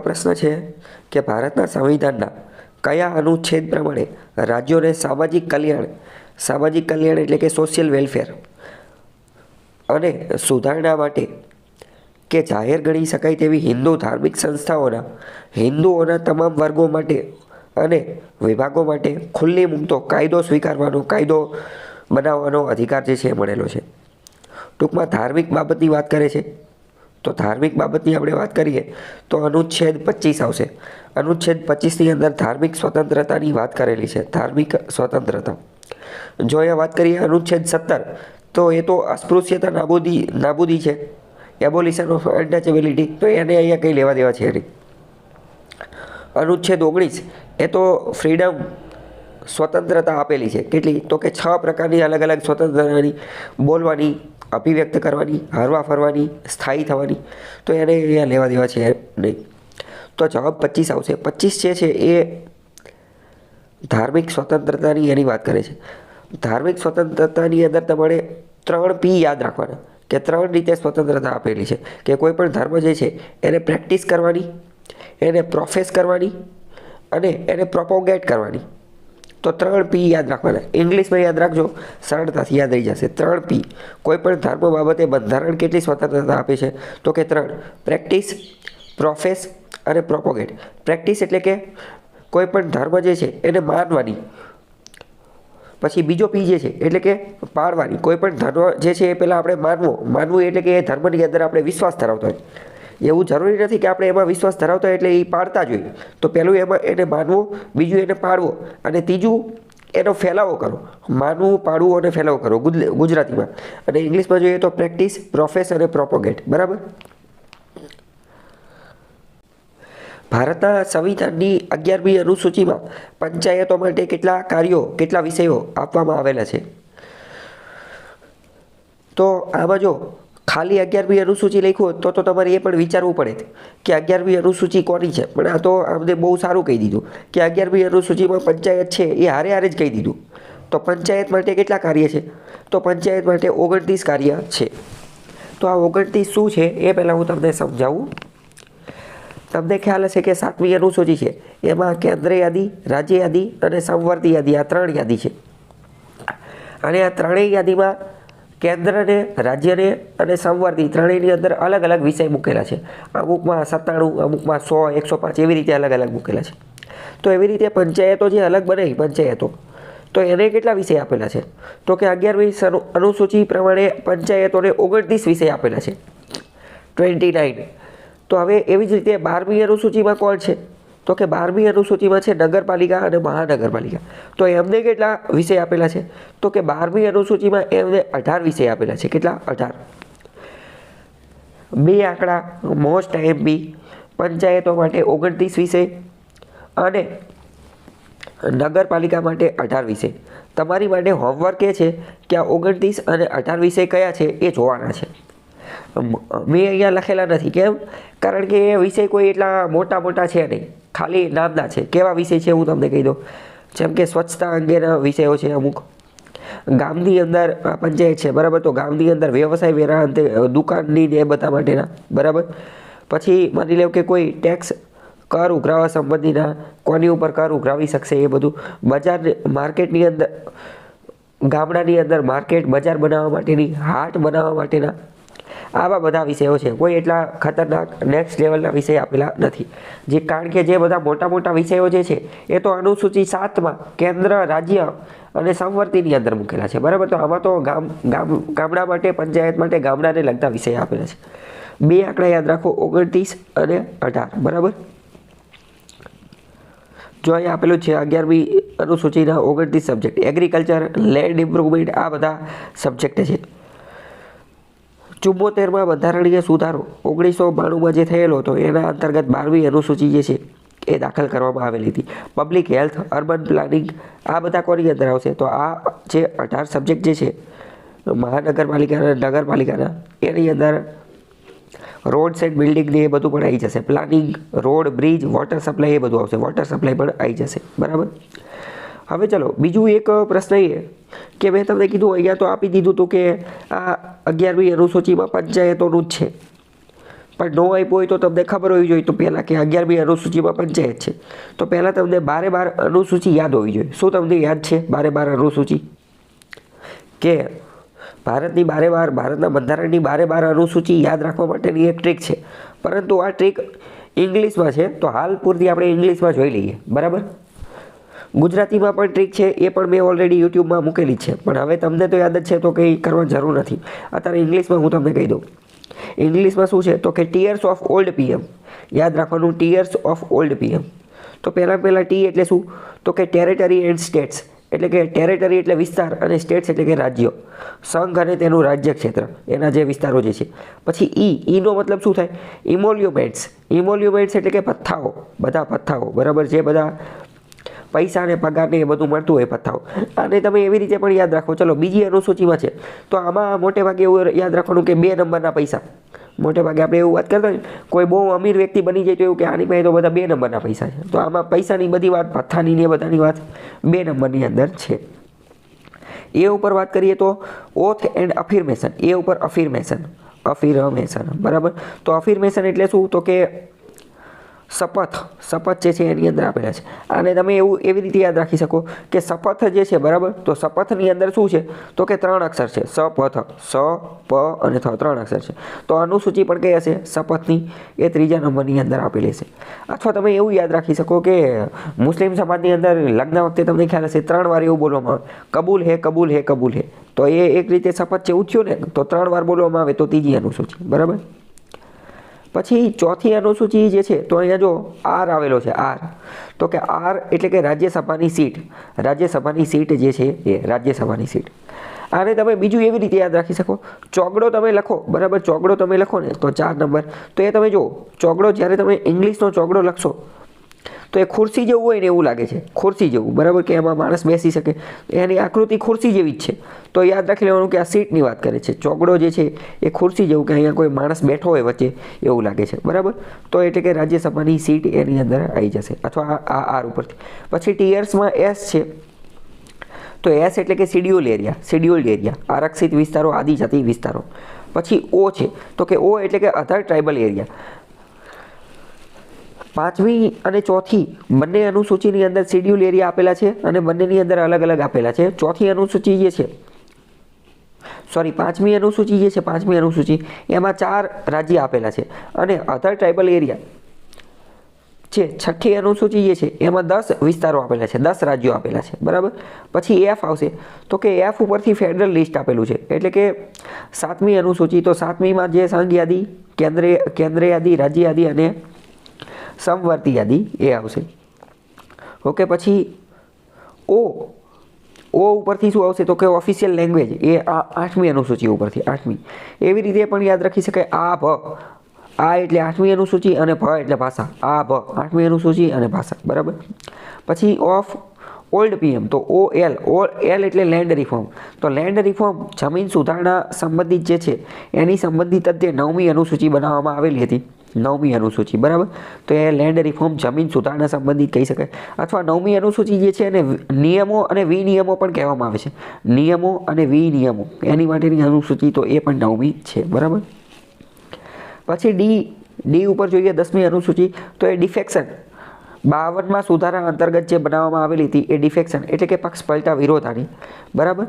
પ્રશ્ન છે કે ભારતના સંવિધાનના કયા અનુચ્છેદ પ્રમાણે રાજ્યોને સામાજિક કલ્યાણ એટલે કે સોશિયલ વેલફેર અને સુધારણા માટે કે જાહેર ગણી શકાય તેવી હિન્દુ ધાર્મિક સંસ્થાઓના હિન્દુઓના તમામ વર્ગો માટે અને વિભાગો માટે ખુલ્લી મૂકતો કાયદો સ્વીકારવાનો કાયદો બનાવવાનો અધિકાર જે છે મળેલો છે। ટૂંકમાં ધાર્મિક બાબતની વાત કરે છે તો ધાર્મિક બાબતની આપણે વાત કરીએ તો અનુચ્છેદ 25 આવશે। અનુચ્છેદ 25ની અંદર ધાર્મિક સ્વતંત્રતાની વાત કરેલી છે। ધાર્મિક સ્વતંત્રતા જો અહીંયા વાત કરીએ અનુચ્છેદ 17 તો એ તો અસ્પૃશ્યતા નાબૂદી છે, એબોલિશન ઓફ અનટચેબિલિટી, તો એને અહીંયા કંઈ લેવા દેવા છે નહીં। અનુચ્છેદ 19 એ તો ફ્રીડમ સ્વતંત્રતા આપેલી છે, કેટલી તો કે 6 પ્રકારની અલગ અલગ સ્વતંત્રતાની, બોલવાની, અભિવ્યક્ત કરવાની, હરવા ફરવાની, સ્થાયી થવાની, તો એને અહીંયા લેવા દેવા છે નહીં। તો જવાબ 25 આવશે। 25 જે છે એ ધાર્મિક સ્વતંત્રતાની એની વાત કરે છે। ધાર્મિક સ્વતંત્રતાની અંદર તમારે 3 P યાદ રાખવાના કે 3 રીતે સ્વતંત્રતા આપેલી છે કે કોઈ પણ ધર્મ જે છે એને પ્રેક્ટિસ કરવાની, એને પ્રોફેસ કરવાની અને એને પ્રોપોગેટ કરવાની। તો 3 P યાદ રાખવાના। ઇંગ્લિશમાં યાદ રાખજો, સરળતાથી યાદ રહી જશે। 3 P કોઈ પણ ધર્મ બાબતે બંધારણ કેટલી સ્વતંત્રતા આપે છે તો કે 3: પ્રેક્ટિસ, પ્રોફેસ અને પ્રોપોગેટ। પ્રેક્ટિસ એટલે કે કોઈ પણ ધર્મ જે છે એને માનવાની, પછી બીજો P જે છે એટલે કે પાળવાની। કોઈ પણ ધર્મ જે છે એ પહેલાં આપણે માનવું એટલે કે એ ધર્મની અંદર આપણે વિશ્વાસ ધરાવતા હોય, એવું જરૂરી નથી કે આપણે એમાં વિશ્વાસ ધરાવતા હોય એટલે એ પાળતા જ હોય। તો પહેલું એમાં એને માનવું, બીજું એને પાળવો અને ત્રીજું એનો ફેલાવો કરો। માનવું, પાળવું અને ફેલાવો કરો ગુજરાતીમાં, અને ઇંગ્લિશમાં જોઈએ તો પ્રેક્ટિસ, પ્રોફેસ અને પ્રોપોગેટ। બરાબર। ભારતના સંવિધાનની 11મી અનુસૂચિમાં પંચાયતો માટે કેટલા કાર્યો, કેટલા વિષયો આપવામાં આવેલા છે? તો આમાં જો ખાલી 11મી અનુસૂચિ લખ્યું હોત તો તમારે એ પણ વિચારવું પડે કે 11મી અનુસૂચિ કોની છે, પણ આ તો અમને બહુ સારું કહી દીધું કે 11મી અનુસૂચિમાં પંચાયત છે એ હારે જ કહી દીધું। તો પંચાયત માટે કેટલા કાર્ય છે? તો પંચાયત માટે 29 કાર્ય છે। તો આ 29 શું છે એ પહેલાં હું તમને સમજાવું। તમને ખ્યાલ હશે કે 7મી અનુસૂચિ છે એમાં કેન્દ્ર યાદી, રાજ્ય યાદી અને સમવર્તી યાદી, આ 3 યાદી છે। અને આ ત્રણેય યાદીમાં કેન્દ્રને, રાજ્યને અને સમવર્તી ત્રણેયની અંદર અલગ અલગ વિષય મૂકેલા છે। અમુકમાં 97, અમુકમાં 100, 105 એવી રીતે અલગ અલગ મૂકેલા છે। તો એવી રીતે પંચાયતો જે અલગ બને પંચાયતો, તો એને કેટલા વિષય આપેલા છે? તો કે 11મી અનુસૂચિ પ્રમાણે પંચાયતોને 29 વિષય આપેલા છે, 29। તો હવે એવી જ રીતે 12મી અનુસૂચિમાં કોણ છે? તો કે 12મી અનુસૂચિમાં છે નગરપાલિકા અને મહાનગરપાલિકા। તો એમને કેટલા વિષય આપેલા છે? તો કે 12મી અનુસૂચિમાં એમને 18 વિષય આપેલા છે। કેટલા? 18। 2 આંકડા મોસ્ટ MP, પંચાયતો માટે 29 વિષય અને નગરપાલિકા માટે 18 વિષય। તમારી માટે હોમવર્ક એ છે કે આ 29 અને 18 વિષય કયા છે એ જોવાના છે। મેં અહીંયા લખેલા નથી, કેમ? કારણ કે એ વિષય કોઈ એટલા મોટા છે નહીં, ખાલી નામના છે। કેવા વિષય છે હું તમને કહી દઉં। જેમ કે સ્વચ્છતા અંગેના વિષયો છે અમુક, ગામની અંદર પંચાયત છે, બરાબર, તો ગામની અંદર વ્યવસાય વેરા અંતે દુકાનની ને એ બધા માટેના, બરાબર। પછી માની લો કે કોઈ ટેક્સ, કર ઉઘરાવા સંબંધીના, કોની ઉપર કર ઉઘરાવી શકશે એ બધું, બજાર, માર્કેટની અંદર, ગામડાની અંદર માર્કેટ, બજાર બનાવવા માટેની, હાટ બનાવવા માટેના, આવા બધા વિષયો છે। કોઈ એટલા ખતરનાક નેક્સ્ટ લેવલના વિષય આપેલા નથી, જે કારણ કે જે બધા મોટા વિષયો જે છે એ તો અનુસૂચિ 7માં કેન્દ્ર, રાજ્ય અને સમવર્તીની અંદર મૂકેલા છે, બરાબર। તો આમાં તો ગામડા માટે, પંચાયત માટે ગામડાને લગતા વિષય આપેલા છે। 2 આંકડા યાદ રાખો, 29 અને 18, બરાબર। જો અહીંયા આપેલું છે 11મી અનુસૂચિના 29 સબ્જેક્ટ, એગ્રીકલ્ચર, લેન્ડ ઇમ્પ્રુવમેન્ટ, આ બધા સબ્જેક્ટ છે। 74માં બંધારણીય સુધારો 1992માં જે થયેલો હતો એના અંતર્ગત 12મી અનુસૂચિ જે છે એ દાખલ કરવામાં આવેલી હતી। પબ્લિક હેલ્થ, અર્બન પ્લાનિંગ, આ બધા કોની અંદર આવશે? તો આ જે 18 સબ્જેક્ટ જે છે મહાનગરપાલિકાના, નગરપાલિકાના, એની અંદર રોડ્સ એન્ડ બિલ્ડિંગ ને એ બધું પણ આવી જશે। Planning, road, bridge, water supply એ બધું આવશે, વોટર સપ્લાય પણ આવી જશે, બરાબર। હવે ચલો બીજું એક પ્રશ્ન એ કે મેં તમને કીધું અહીંયા તો આપી દીધું હતું કે આ 11મી અનુસૂચિમાં પંચાયતોનું જ છે, પણ ન આપ્યું હોય તો તમને ખબર હોવી જોઈએ તો પહેલાં કે 11મી અનુસૂચિમાં પંચાયત છે, તો પહેલાં તમને 12 અનુસૂચિ યાદ હોવી જોઈએ. શું તમને યાદ છે 12 અનુસૂચિ? કે ભારતની 12 ભારતના બંધારણની 12 અનુસૂચિ યાદ રાખવા માટેની એક ટ્રીક છે, પરંતુ આ ટ્રીક ઇંગ્લિશમાં છે, તો હાલ પૂરતી આપણે ઇંગ્લિશમાં જોઈ લઈએ. બરાબર. ગુજરાતીમાં પણ ટ્રીક છે, એ પણ મેં ઓલરેડી યુટ્યુબમાં મૂકેલી જ છે, પણ હવે તમને તો યાદ જ છે તો કંઈ કરવાની જરૂર નથી. અત્યારે ઇંગ્લિશમાં હું તમને કહી દઉં. ઇંગ્લિશમાં શું છે તો કે ટીયર્સ ઓફ ઓલ્ડ પીએમ. યાદ રાખવાનું, ટીયર્સ ઓફ ઓલ્ડ પીએમ. તો પહેલાં ટી એટલે શું તો કે ટેરેટરી એન્ડ સ્ટેટ્સ, એટલે કે ટેરેટરી એટલે વિસ્તાર અને સ્ટેટ્સ એટલે કે રાજ્યો, સંઘ અને તેનું રાજ્ય ક્ષેત્ર, એના જે વિસ્તારો જે છે. પછી ઈનો મતલબ શું થાય? ઇમોલ્યુમેન્ટ્સ. ઇમોલ્યુમેન્ટ્સ એટલે કે ભથ્થાઓ, બધા ભથ્થાઓ. બરાબર. જે બધા પૈસા અને પગારને એ બધું મળતું હોય ભથ્થાઓ. અને તમે એવી રીતે પણ યાદ રાખો. ચલો બીજી અનુસૂચિમાં છે, તો આમાં મોટે ભાગે એવું યાદ રાખવાનું કે 2 નંબરના પૈસા. મોટે ભાગે આપણે એવું વાત કરતા હોય, કોઈ બહુ અમીર વ્યક્તિ બની જાય તો એવું કે આની પાસે તો બધા 2 નંબરના પૈસા છે. તો આમાં પૈસાની બધી વાત, ભથ્થાની ને બધાની વાત 2 નંબરની અંદર છે. એ ઉપર વાત કરીએ તો ઓથ એન્ડ અફિર્મેશન. એ ઉપર અફિર્મેશન. બરાબર. તો અફિર્મેશન એટલે શું તો કે શપથ જે છે એની અંદર આપેલા છે. અને તમે એવી રીતે યાદ રાખી શકો કે શપથ જે છે, બરાબર, તો શપથની અંદર શું છે તો કે 3 અક્ષર છે. શપથ, સ, પ અને થ, 3 અક્ષર છે. તો અનુસૂચિ પણ કઈ હશે શપથની? એ 3જા નંબરની અંદર આપેલી છે. અથવા તમે એવું યાદ રાખી શકો કે મુસ્લિમ સમાજની અંદર લગ્ન વખતે તમને ખ્યાલ હશે 3 વાર એવું બોલવામાં આવે, કબૂલ હે, કબૂલ હે, કબૂલ હે. તો એ એક રીતે શપથ જેવું થયું ને, તો 3 વાર બોલવામાં આવે તો 3જી અનુસૂચિ. બરાબર. પછી 4થી અનુસૂચિ જે છે, તો અહીંયા જો આર આવેલો છે. આર તો કે આર એટલે કે રાજ્યસભાની સીટ. રાજ્યસભાની સીટ જે છે એ રાજ્યસભાની સીટ. આને તમે બીજું એવી રીતે યાદ રાખી શકો, ચોગડો તમે લખો. બરાબર. ચોગડો તમે લખો ને તો 4 નંબર. તો એ તમે જો ચોગડો, જ્યારે તમે ઇંગ્લિશનો ચોગડો લખશો તો એ ખુરશી જેવું હોય ને એવું લાગે છે. ખુરશી જેવું. બરાબર. કે એમાં માણસ બેસી શકે, એની આકૃતિ ખુરશી જેવી જ છે. તો યાદ રાખી લેવાનું કે આ સીટની વાત કરે છે. ચોગડો જે છે એ ખુરશી જેવું, કે અહીંયા કોઈ માણસ બેઠો હોય વચ્ચે એવું લાગે છે. બરાબર. તો એટલે કે રાજ્યસભાની સીટ એની અંદર આવી જશે, અથવા આ આર ઉપરથી. પછી ટીયર્સમાં એસ છે, તો એસ એટલે કે શિડ્યુલ એરિયા. શિડ્યુલ્ડ એરિયા, આરક્ષિત વિસ્તારો, આદિજાતિ વિસ્તારો. પછી ઓ છે, તો કે ઓ એટલે કે અધર ટ્રાઇબલ એરિયા. 5મી અને 4થી બંને અનુસૂચિની અંદર શિડ્યુલ એરિયા આપેલા છે અને બંનેની અંદર અલગ અલગ આપેલા છે. 4થી અનુસૂચિ જે છે, 5મી અનુસૂચિ જે છે, 5મી અનુસૂચિ એમાં 4 રાજ્ય આપેલા છે અને અધર ટ્રાઇબલ એરિયા છે. 6ઠ્ઠી અનુસૂચિ જે છે એમાં 10 વિસ્તારો આપેલા છે, 10 રાજ્યો આપેલા છે. બરાબર. પછી એફ આવશે, તો કે એફ ઉપરથી ફેડરલ લિસ્ટ આપેલું છે. એટલે કે 7મી અનુસૂચિ, તો 7મીમાં જે સંઘ યાદી, કેન્દ્ર યાદી, રાજ્ય યાદી અને સમવર્તી યાદી એ આવશે. ઓકે. પછી ઓ ઉપરથી શું આવશે તો કે ઓફિશિયલ લેંગ્વેજ, એ 8મી અનુસૂચિ ઉપરથી. 8મી. એવી રીતે પણ યાદ રાખી શકાય. આ એટલે 8મી અનુસૂચિ અને ભ એટલે ભાષા. 8મી અનુસૂચિ અને ભાષા. બરાબર. પછી ઓફ ઓલ્ડ પીએમ, તો એલ એટલે લેન્ડ રિફોર્મ. તો લેન્ડ રિફોર્મ, જમીન સુધારણા સંબંધિત જે છે એની સંબંધિત જ 9મી અનુસૂચિ બનાવવામાં આવેલી હતી. 9મી અનુસૂચિ. બરાબર. તો એ લેન્ડ રિફોર્મ, જમીન સુધારણા સંબંધિત કહી શકાય. અથવા 9મી અનુસૂચિ જે છે એને નિયમો અને વિનિયમો પણ કહેવામાં આવે છે. નિયમો અને વિનિયમો એની માટેની અનુસૂચિ, તો એ પણ 9મી છે. બરાબર. પછી ડી ઉપર જોઈએ 10મી અનુસૂચિ, તો એ ડિફેક્શન. 52માં સુધારા અંતર્ગત જે બનાવવામાં આવેલી હતી એ ડિફેક્શન એટલે કે પક્ષ પલટા વિરોધાની. બરાબર.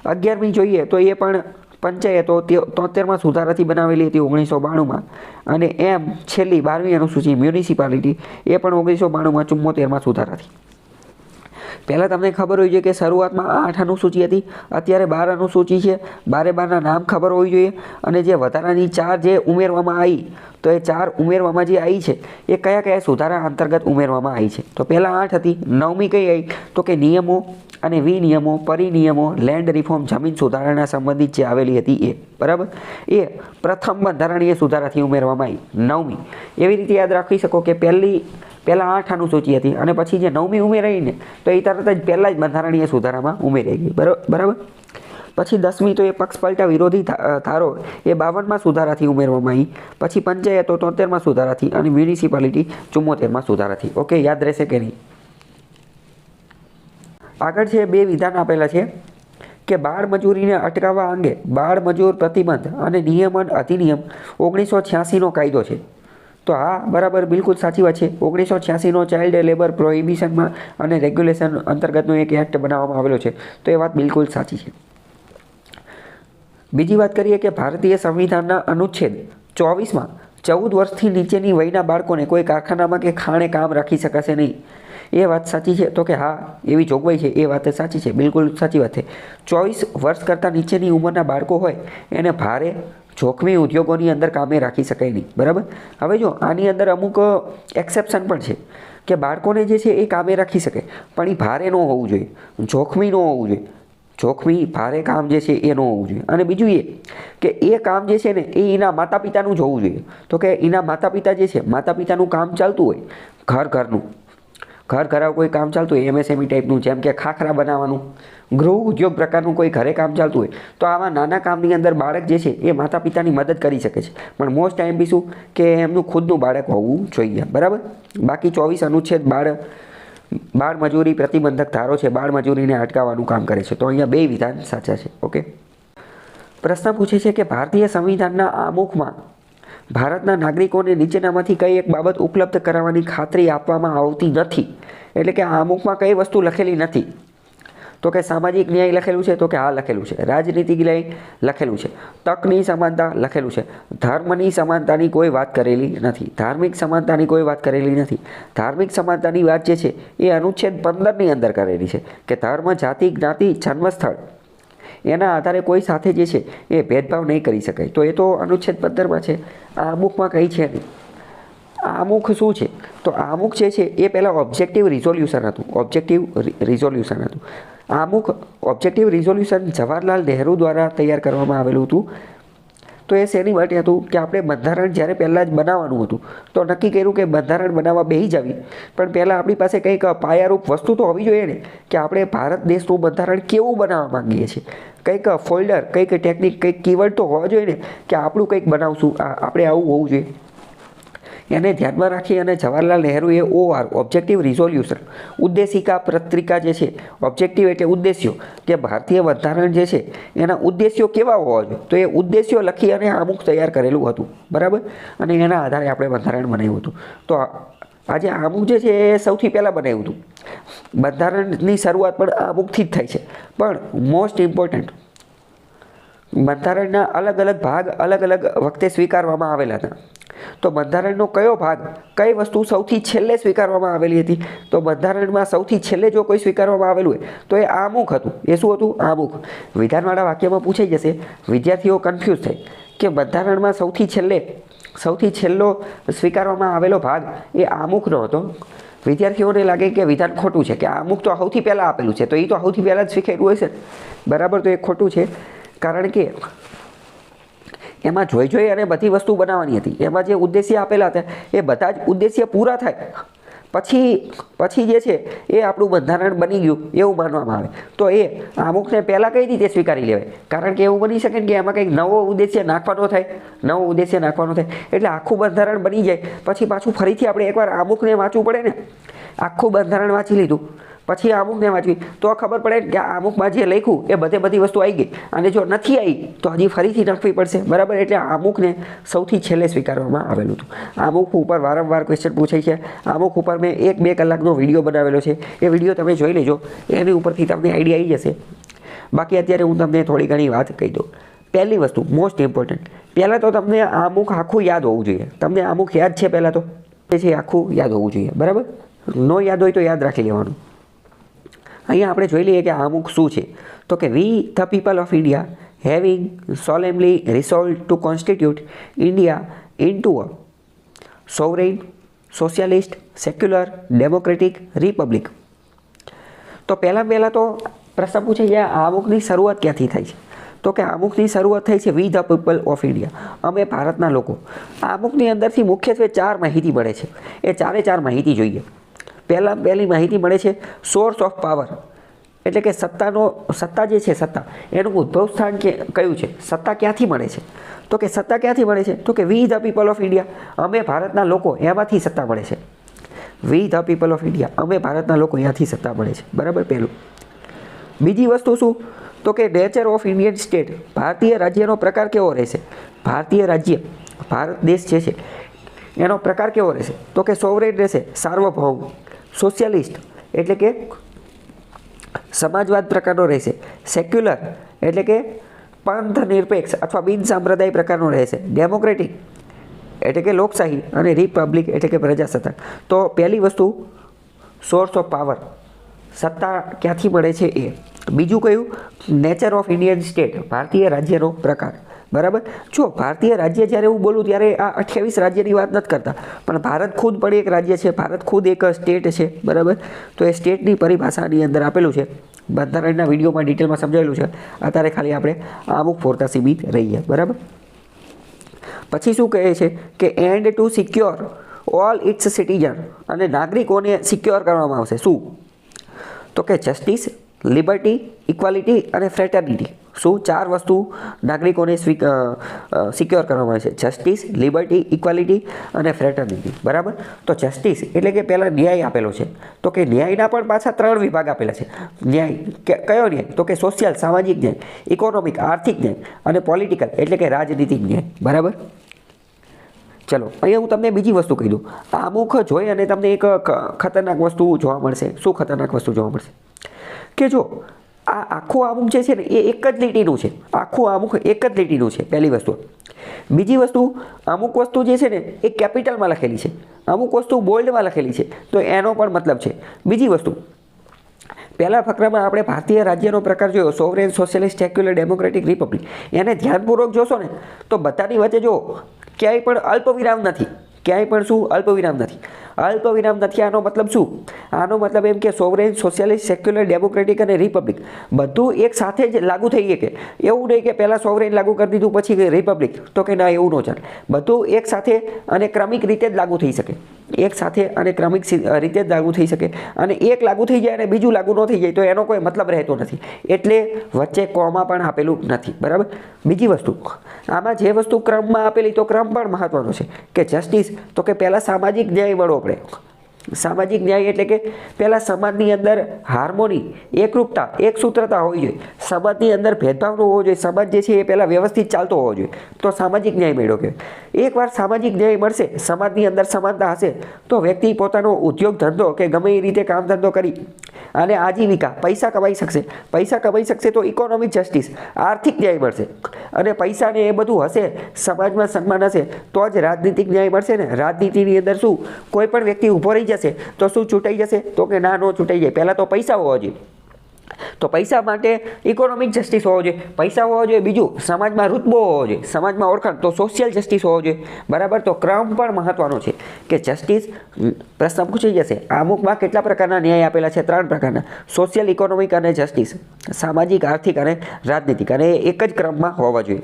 11મી જોઈએ તો એ પણ પંચાયતો 73માં સુધારાથી બનાવેલી હતી 1992માં. અને એમ છેલ્લી 12મી અનુસૂચિ મ્યુનિસિપાલિટી, એ પણ 1992માં 74માં સુધારાથી. પહેલાં તમને ખબર હોવી જોઈએ કે શરૂઆતમાં 8 અનુસૂચિ હતી, અત્યારે 12 અનુસૂચિ છે. 12 નામ ખબર હોવી જોઈએ. અને જે વધારાની 4 જે ઉમેરવામાં આવી, તો એ 4 ઉમેરવામાં જે આવી છે એ કયા કયા સુધારા અંતર્ગત ઉમેરવામાં આવી છે. તો પહેલાં 8 હતી, 9મી કઈ આવી તો કે નિયમો અને વિનિયમો, પરિનિયમો, લેન્ડ રિફોર્મ, જમીન સુધારણા સંબંધિત જે આવેલી હતી એ. બરાબર. એ પ્રથમ બંધારણીય સુધારાથી ઉમેરવામાં આવી. 9મી. એવી રીતે યાદ રાખી શકો કે પહેલાં 8 અનુસૂચિ હતી અને પછી જે 9મી ઉમેરાઈ ને, તો એ તરત જ પહેલાં જ બંધારણીય સુધારામાં ઉમેરાઈ ગઈ. બરાબર. પછી 10મી તો એ પક્ષ પલટા વિરોધી ધારો એ 52માં સુધારાથી ઉમેરવામાં આવી. પછી પંચાયતો 73માં સુધારાથી અને મ્યુનિસિપાલિટી 74માં સુધારાથી. ઓકે. યાદ રહેશે કે નહીં? આગળ છે 2 વિધાન આપેલા છે કે બાળ મજૂરીને અટકાવવા અંગે બાળ મજૂર પ્રતિબંધ અને નિયમન અધિનિયમ 1986નો કાયદો છે. તો હા, બરાબર, બિલકુલ સાચી વાત છે. 1986નો ચાઇલ્ડ લેબર પ્રોહિબિશનમાં અને રેગ્યુલેશન અંતર્ગતનો એક એક્ટ બનાવવામાં આવેલો છે. તો એ વાત બિલકુલ સાચી છે. બીજી વાત કરીએ કે ભારતીય સંવિધાનના અનુચ્છેદ 24માં 14 વર્ષથી નીચેની વયના બાળકોને કોઈ કારખાનામાં કે ખાણે કામ રાખી શકાશે નહીં. એ વાત સાચી છે? તો કે હા, એવી જોગવાઈ છે. એ વાત સાચી છે, બિલકુલ સાચી વાત છે. 24 વર્ષ કરતાં નીચેની ઉંમરના બાળકો હોય એને ભારે જોખમી ઉદ્યોગોની અંદર કામે રાખી શકાય નહીં. બરાબર. હવે જો આની અંદર અમુક એક્સેપ્શન પણ છે કે બાળકોને જે છે એ કામે રાખી શકે, પણ એ ભારે ન હોવું જોઈએ, જોખમી ન હોવું જોઈએ. જોખમી ભારે કામ જે છે એ ન હોવું જોઈએ. અને બીજું એ કે એ કામ જે છે ને એ એના માતા પિતાનું જ હોવું જોઈએ. તો કે એના માતા પિતા જે છે, માતા પિતાનું કામ ચાલતું હોય, ઘર ઘરાવ કોઈ કામ ચાલતું હોય, MSME ટાઈપનું, જેમ કે ખાખરા બનાવવાનું, ગૃહ ઉદ્યોગ પ્રકારનું કોઈ ઘરે કામ ચાલતું હોય, તો આવા નાના કામની અંદર બાળક જે છે એ માતા પિતાની મદદ કરી શકે છે. પણ મોસ્ટ ટાઈમ બી શું કે એમનું ખુદનું બાળક હોવું જોઈએ. બરાબર. બાકી 24 અનુચ્છેદ બાળ મજૂરી પ્રતિબંધક ધારો છે, બાળ મજૂરીને અટકાવવાનું કામ કરે છે. તો અહીંયા બે વિધાન સાચા છે. ઓકે. પ્રશ્ન પૂછે છે કે ભારતીય સંવિધાનના આમુખમાં ભારતના નાગરિકોને નીચેનામાંથી કઈ એક બાબત ઉપલબ્ધ કરાવવાની ખાતરી આપવામાં આવતી નથી. એટલે કે આમુખમાં કઈ વસ્તુ લખેલી નથી. તો કે સામાજિક ન્યાય લખેલું છે? તો કે હા, લખેલું છે. રાજનીતિક ન્યાય લખેલું છે. તકની સમાનતા લખેલું છે. ધર્મની સમાનતાની કોઈ વાત કરેલી નથી. ધાર્મિક સમાનતાની કોઈ વાત કરેલી નથી. ધાર્મિક સમાનતાની વાત જે છે એ અનુચ્છેદ 15ની અંદર કરેલી છે કે ધર્મ, જાતિ, જ્ઞાતિ, જન્મસ્થળ એના આધારે કોઈ સાથે જે છે એ ભેદભાવ નહીં કરી શકાય. તો એ તો અનુચ્છેદ 15માં છે. આ અમુકમાં કંઈ છે નહીં. આમુખ શું છે? તો આમુખ જે છે એ પહેલાં ઓબ્જેક્ટિવ રિઝોલ્યુશન હતું. આમુખ ઓબ્જેક્ટિવ રિઝોલ્યુશન જવાહરલાલ નહેરુ દ્વારા તૈયાર કરવામાં આવેલું હતું. તો એ શેની માટે હતું કે આપણે બંધારણ જ્યારે પહેલાં જ બનાવવાનું હતું તો નક્કી કર્યું કે બંધારણ બનાવવા બેસી જ આવી, પણ પહેલાં આપણી પાસે કંઈક પાયારૂપ વસ્તુ તો હોવી જોઈએ ને કે આપણે ભારત દેશનું બંધારણ કેવું બનાવવા માંગીએ છીએ. કંઈક ફોલ્ડર, કંઈક ટેકનિક, કંઈક કીવર્ડ તો હોવા જોઈએ ને કે આપણું કંઈક બનાવશું, આપણે આવું હોવું જોઈએ. એને ધ્યાનમાં રાખી અને જવાહરલાલ નહેરુએ OR ઓબ્જેક્ટિવ રિઝોલ્યુશન ઉદ્દેશિકા પત્રિકા જે છે, ઓબ્જેક્ટિવ એટલે ઉદ્દેશ્યો, કે ભારતીય બંધારણ જે છે એના ઉદ્દેશ્યો કેવા હોવા જોઈએ, તો એ ઉદ્દેશ્યો લખી અને આમુખ તૈયાર કરેલું હતું. બરાબર. અને એના આધારે આપણે બંધારણ બનાવ્યું હતું. તો આજે આમુખ જે છે એ સૌથી પહેલાં બનાવ્યું હતું. બંધારણની શરૂઆત પણ આમુખથી જ થાય છે. પણ મોસ્ટ ઇમ્પોર્ટન્ટ, બંધારણના અલગ અલગ ભાગ અલગ અલગ વખતે સ્વીકારવામાં આવેલા હતા. તો બંધારણનો કયો ભાગ, કઈ વસ્તુ સૌથી છેલ્લે સ્વીકારવામાં આવેલી હતી? તો બંધારણમાં સૌથી છેલ્લે જો કોઈ સ્વીકારવામાં આવેલું હોય તો એ આમુખ હતું. એ શું હતું? આમુખ. વિધાનવાળા વાક્યમાં પૂછાઈ જશે, વિદ્યાર્થીઓ કન્ફ્યુઝ થાય કે બંધારણમાં સૌથી છેલ્લો સ્વીકારવામાં આવેલો ભાગ એ આમુખનો હતો. વિદ્યાર્થીઓને લાગે કે વિધાન ખોટું છે, કે આમુખ તો સૌથી પહેલાં આપેલું છે, તો એ તો સૌથી પહેલાં જ સ્વીકાર્યું હશે. બરાબર. તો એ ખોટું છે, કારણ કે એમાં જોઈ અને બધી વસ્તુ બનાવવાની હતી. એમાં જે ઉદ્દેશ્ય આપેલા હતા એ બધા જ ઉદ્દેશ્ય પૂરા થાય પછી જે છે એ આપણું બંધારણ બની ગયું એવું માનવામાં આવે. તો એ આમુખને પહેલાં કઈ રીતે સ્વીકારી લેવાય? કારણ કે એવું બની શકે કે એમાં કંઈક નવો ઉદ્દેશ્ય નાખવાનો થાય, એટલે આખું બંધારણ બની જાય પછી પાછું ફરીથી આપણે એકવાર આમુખને વાંચવું પડે ને. આખું બંધારણ વાંચી લીધું પછી આમુખને વાંચવી તો ખબર પડે કે આ આમુખમાં જે લખ્યું એ બધી વસ્તુ આવી ગઈ, અને જો નથી આવી તો હજી ફરીથી નાખવી પડશે. બરાબર. એટલે આમુખને સૌથી છેલ્લે સ્વીકારવામાં આવેલું હતું. આમુખ ઉપર વારંવાર ક્વેશ્ચન પૂછાય છે. આમુખ ઉપર મેં 1-2 કલાકનો વિડીયો બનાવેલો છે, એ વિડીયો તમે જોઈ લેજો, એની ઉપરથી તમને આઈડિયા આવી જશે. બાકી અત્યારે હું તમને થોડી ઘણી વાત કહી દઉં. પહેલી વસ્તુ મોસ્ટ ઇમ્પોર્ટન્ટ, પહેલાં તો તમને આમુખ આખું યાદ હોવું જોઈએ. તમને આમુખ યાદ છે? પહેલાં તો એ છે આખું યાદ હોવું જોઈએ. બરાબર. નો યાદ હોય તો યાદ રાખી લેવાનું. અહીંયા આપણે જોઈ લઈએ કે આમુખ શું છે. તો કે we the people of India having solemnly resolve to constitute India into a sovereign, socialist, secular, democratic republic. તો પહેલાં તો પ્રશ્ન પૂછે છે આમુખની શરૂઆત ક્યાંથી થાય છે? તો કે આમુખની શરૂઆત થઈ છે વી ધ પીપલ ઓફ ઇન્ડિયા, અમે ભારતના લોકો. આમુખની અંદરથી મુખ્યત્વે 4 માહિતી મળે છે. એ 4 માહિતી જોઈએ. પહેલી માહિતી મળે છે સોર્સ ઓફ પાવર, એટલે કે સત્તા જે છે, સત્તા એનું ઉદ્ભવ સ્થાન કયું છે? સત્તા ક્યાંથી મળે છે? તો કે સત્તા ક્યાંથી મળે છે? તો કે we the people of India, અમે ભારતના લોકો, એમાંથી સત્તા મળે છે. વી ધ પીપલ ઓફ ઇન્ડિયા, અમે ભારતના લોકો, ત્યાંથી સત્તા મળે છે. બરાબર. પહેલું. બીજી વસ્તુ શું? તો કે નેચર ઓફ ઇન્ડિયન સ્ટેટ, ભારતીય રાજ્યનો પ્રકાર કેવો રહેશે? ભારતીય રાજ્ય, ભારત દેશ જે છે એનો પ્રકાર કેવો રહેશે? તો કે સોવરેન રહેશે, સાર્વભૌમ, સોશિયલિસ્ટ એટલે કે સમાજવાદ પ્રકારનો રહેશે, સેક્યુલર એટલે કે પંથ નિરપેક્ષ અથવા બિન સાંપ્રદાય પ્રકારનો રહેશે, ડેમોક્રેટિક એટલે કે લોકશાહી અને રિપબ્લિક એટલે કે પ્રજાસત્તાક. તો પહેલી વસ્તુ સોર્સ ઓફ પાવર, સત્તા ક્યાંથી મળે છે એ. બીજું કયું? નેચર ઓફ ઇન્ડિયન સ્ટેટ, ભારતીય રાજ્યનો પ્રકાર. બરાબર. જો ભારતીય રાજ્ય જ્યારે હું બોલું ત્યારે આ 28 રાજ્યની વાત નથી કરતા, પણ ભારત ખુદ પણ એક રાજ્ય છે, ભારત ખુદ એક સ્ટેટ છે. બરાબર. તો એ સ્ટેટની પરિભાષાની અંદર આપેલું છે, બંધારણના વિડીયોમાં ડિટેલમાં સમજાવેલું છે. અત્યારે ખાલી આપણે અમુક પૂરતા સીમિત રહીએ. બરાબર. પછી શું કહે છે કે end to secure all its citizen, અને નાગરિકોને સિક્યોર કરવામાં આવશે. શું? તો કે જસ્ટિસ, લિબર્ટી, ઇક્વાલિટી અને ફ્રેટર્નિટી. શું? 4 વસ્તુ નાગરિકોને સિક્યોર કરવામાં આવે છે: જસ્ટિસ, લિબર્ટી, ઇક્વાલિટી અને ફ્રેટર્નિટી. બરાબર. તો જસ્ટિસ એટલે કે પહેલાં ન્યાય આપેલો છે. તો કે ન્યાયના પણ પાછા 3 વિભાગ આપેલા છે. ન્યાય કયો ન્યાય? તો કે સોશિયલ, સામાજિક ન્યાય, ઇકોનોમિક, આર્થિક ન્યાય અને પોલિટિકલ એટલે કે રાજનીતિક ન્યાય. બરાબર. ચલો, અહીંયા હું તમને બીજી વસ્તુ કહી દઉં. આમુખ જોઈ અને તમને એક ખતરનાક વસ્તુ જોવા મળશે. શું ખતરનાક વસ્તુ જોવા મળશે? કે જો આ આખું આમુખ જે છે ને એ એક જ લીટીનું છે. આખું આમુખ એક જ લીટીનું છે, પહેલી વસ્તુ. બીજી વસ્તુ, અમુક વસ્તુ જે છે ને એ કેપિટલમાં લખેલી છે, અમુક વસ્તુ બોલ્ડમાં લખેલી છે. તો એનો પણ મતલબ છે. બીજી વસ્તુ, પહેલા ફકરામાં આપણે ભારતીય રાજ્યનો પ્રકાર જોયો, sovereign, socialist, secular, democratic, Republic. એને ધ્યાનપૂર્વક જોશો ને તો બધાની વચ્ચે જો ક્યાંય પણ અલ્પવિરામ નથી. ક્યાંય પણ શું? અલ્પવિરામ નથી. અલ્પવિરામ નથી. આનો મતલબ શું? આનો મતલબ એમ કે સોવરેન, સોશિયલિસ્ટ, સેક્યુલર, ડેમોક્રેટિક અને રિપબ્લિક બધું એક સાથે જ લાગુ થઈ શકે. એવું નહીં કે પહેલાં સોવરેન લાગુ કરી દીધું પછી રિપબ્લિક. તો કે ના, એવું ન ચાલે. બધું એક સાથે અને ક્રમિક રીતે જ લાગુ થઈ શકે. એક સાથે અને ક્રમિક રીતે જ લાગુ થઈ શકે. અને એક લાગુ થઈ જાય અને બીજું લાગુ ન થઈ જાય તો એનો કોઈ મતલબ રહેતો નથી. એટલે વચ્ચે કોમા પણ આપેલું નથી. બરાબર. બીજી વસ્તુ, આમાં જે વસ્તુ ક્રમમાં આપેલી તો ક્રમ પણ મહત્વનો છે. કે જસ્ટિસ, તો કે પહેલાં સામાજિક ન્યાય મળવો પડે. સામાજિક ન્યાય એટલે કે પહેલાં સમાજની અંદર હાર્મોની, એકરૂપતા, એકસૂત્રતા હોવી જોઈએ. સમાજની અંદર ભેદભાવ ન હોવો જોઈએ. સમાજ જે છે એ પહેલાં વ્યવસ્થિત ચાલતો હોવો જોઈએ. તો સામાજિક ન્યાય મેળવ્યો કે એકવાર સામાજિક ન્યાય મળશે, સમાજની અંદર સમાનતા હશે, તો વ્યક્તિ પોતાનો ઉદ્યોગ ધંધો કે ગમે એ રીતે કામ ધંધો કરી અને આજીવિકા, પૈસા કમાઈ શકશે. પૈસા કમાઈ શકશે તો ઇકોનોમિક જસ્ટિસ, આર્થિક ન્યાય મળશે. અને પૈસાને એ બધું હશે, સમાજમાં સન્માન હશે, તો જ રાજનીતિક ન્યાય મળશે ને. રાજનીતિની અંદર શું? કોઈ પણ વ્યક્તિ ઊભો રહી જશે તો શું ચૂંટાઈ જશે? તો કે ના, નો ચૂંટાઈ જાય. પહેલાં તો પૈસા હોવા જોઈએ. તો પૈસા માટે ઇકોનોમિક જસ્ટિસ હોવો જોઈએ, પૈસા હોવો જોઈએ. બીજું, સમાજમાં રૂતબો હોવો જોઈએ, સમાજમાં ઓળખાણ, તો સોશિયલ જસ્ટિસ હોવો જોઈએ. બરાબર. તો ક્રમ પણ મહત્વનો છે કે જસ્ટિસ. પ્રશ્ન પૂછી જશે અમુકમાં કેટલા પ્રકારના ન્યાય આપેલા છે? 3 પ્રકારના: સોશિયલ, ઇકોનોમિક અને જસ્ટિસ. સામાજિક, આર્થિક અને રાજનીતિક. અને એક જ ક્રમમાં હોવા જોઈએ.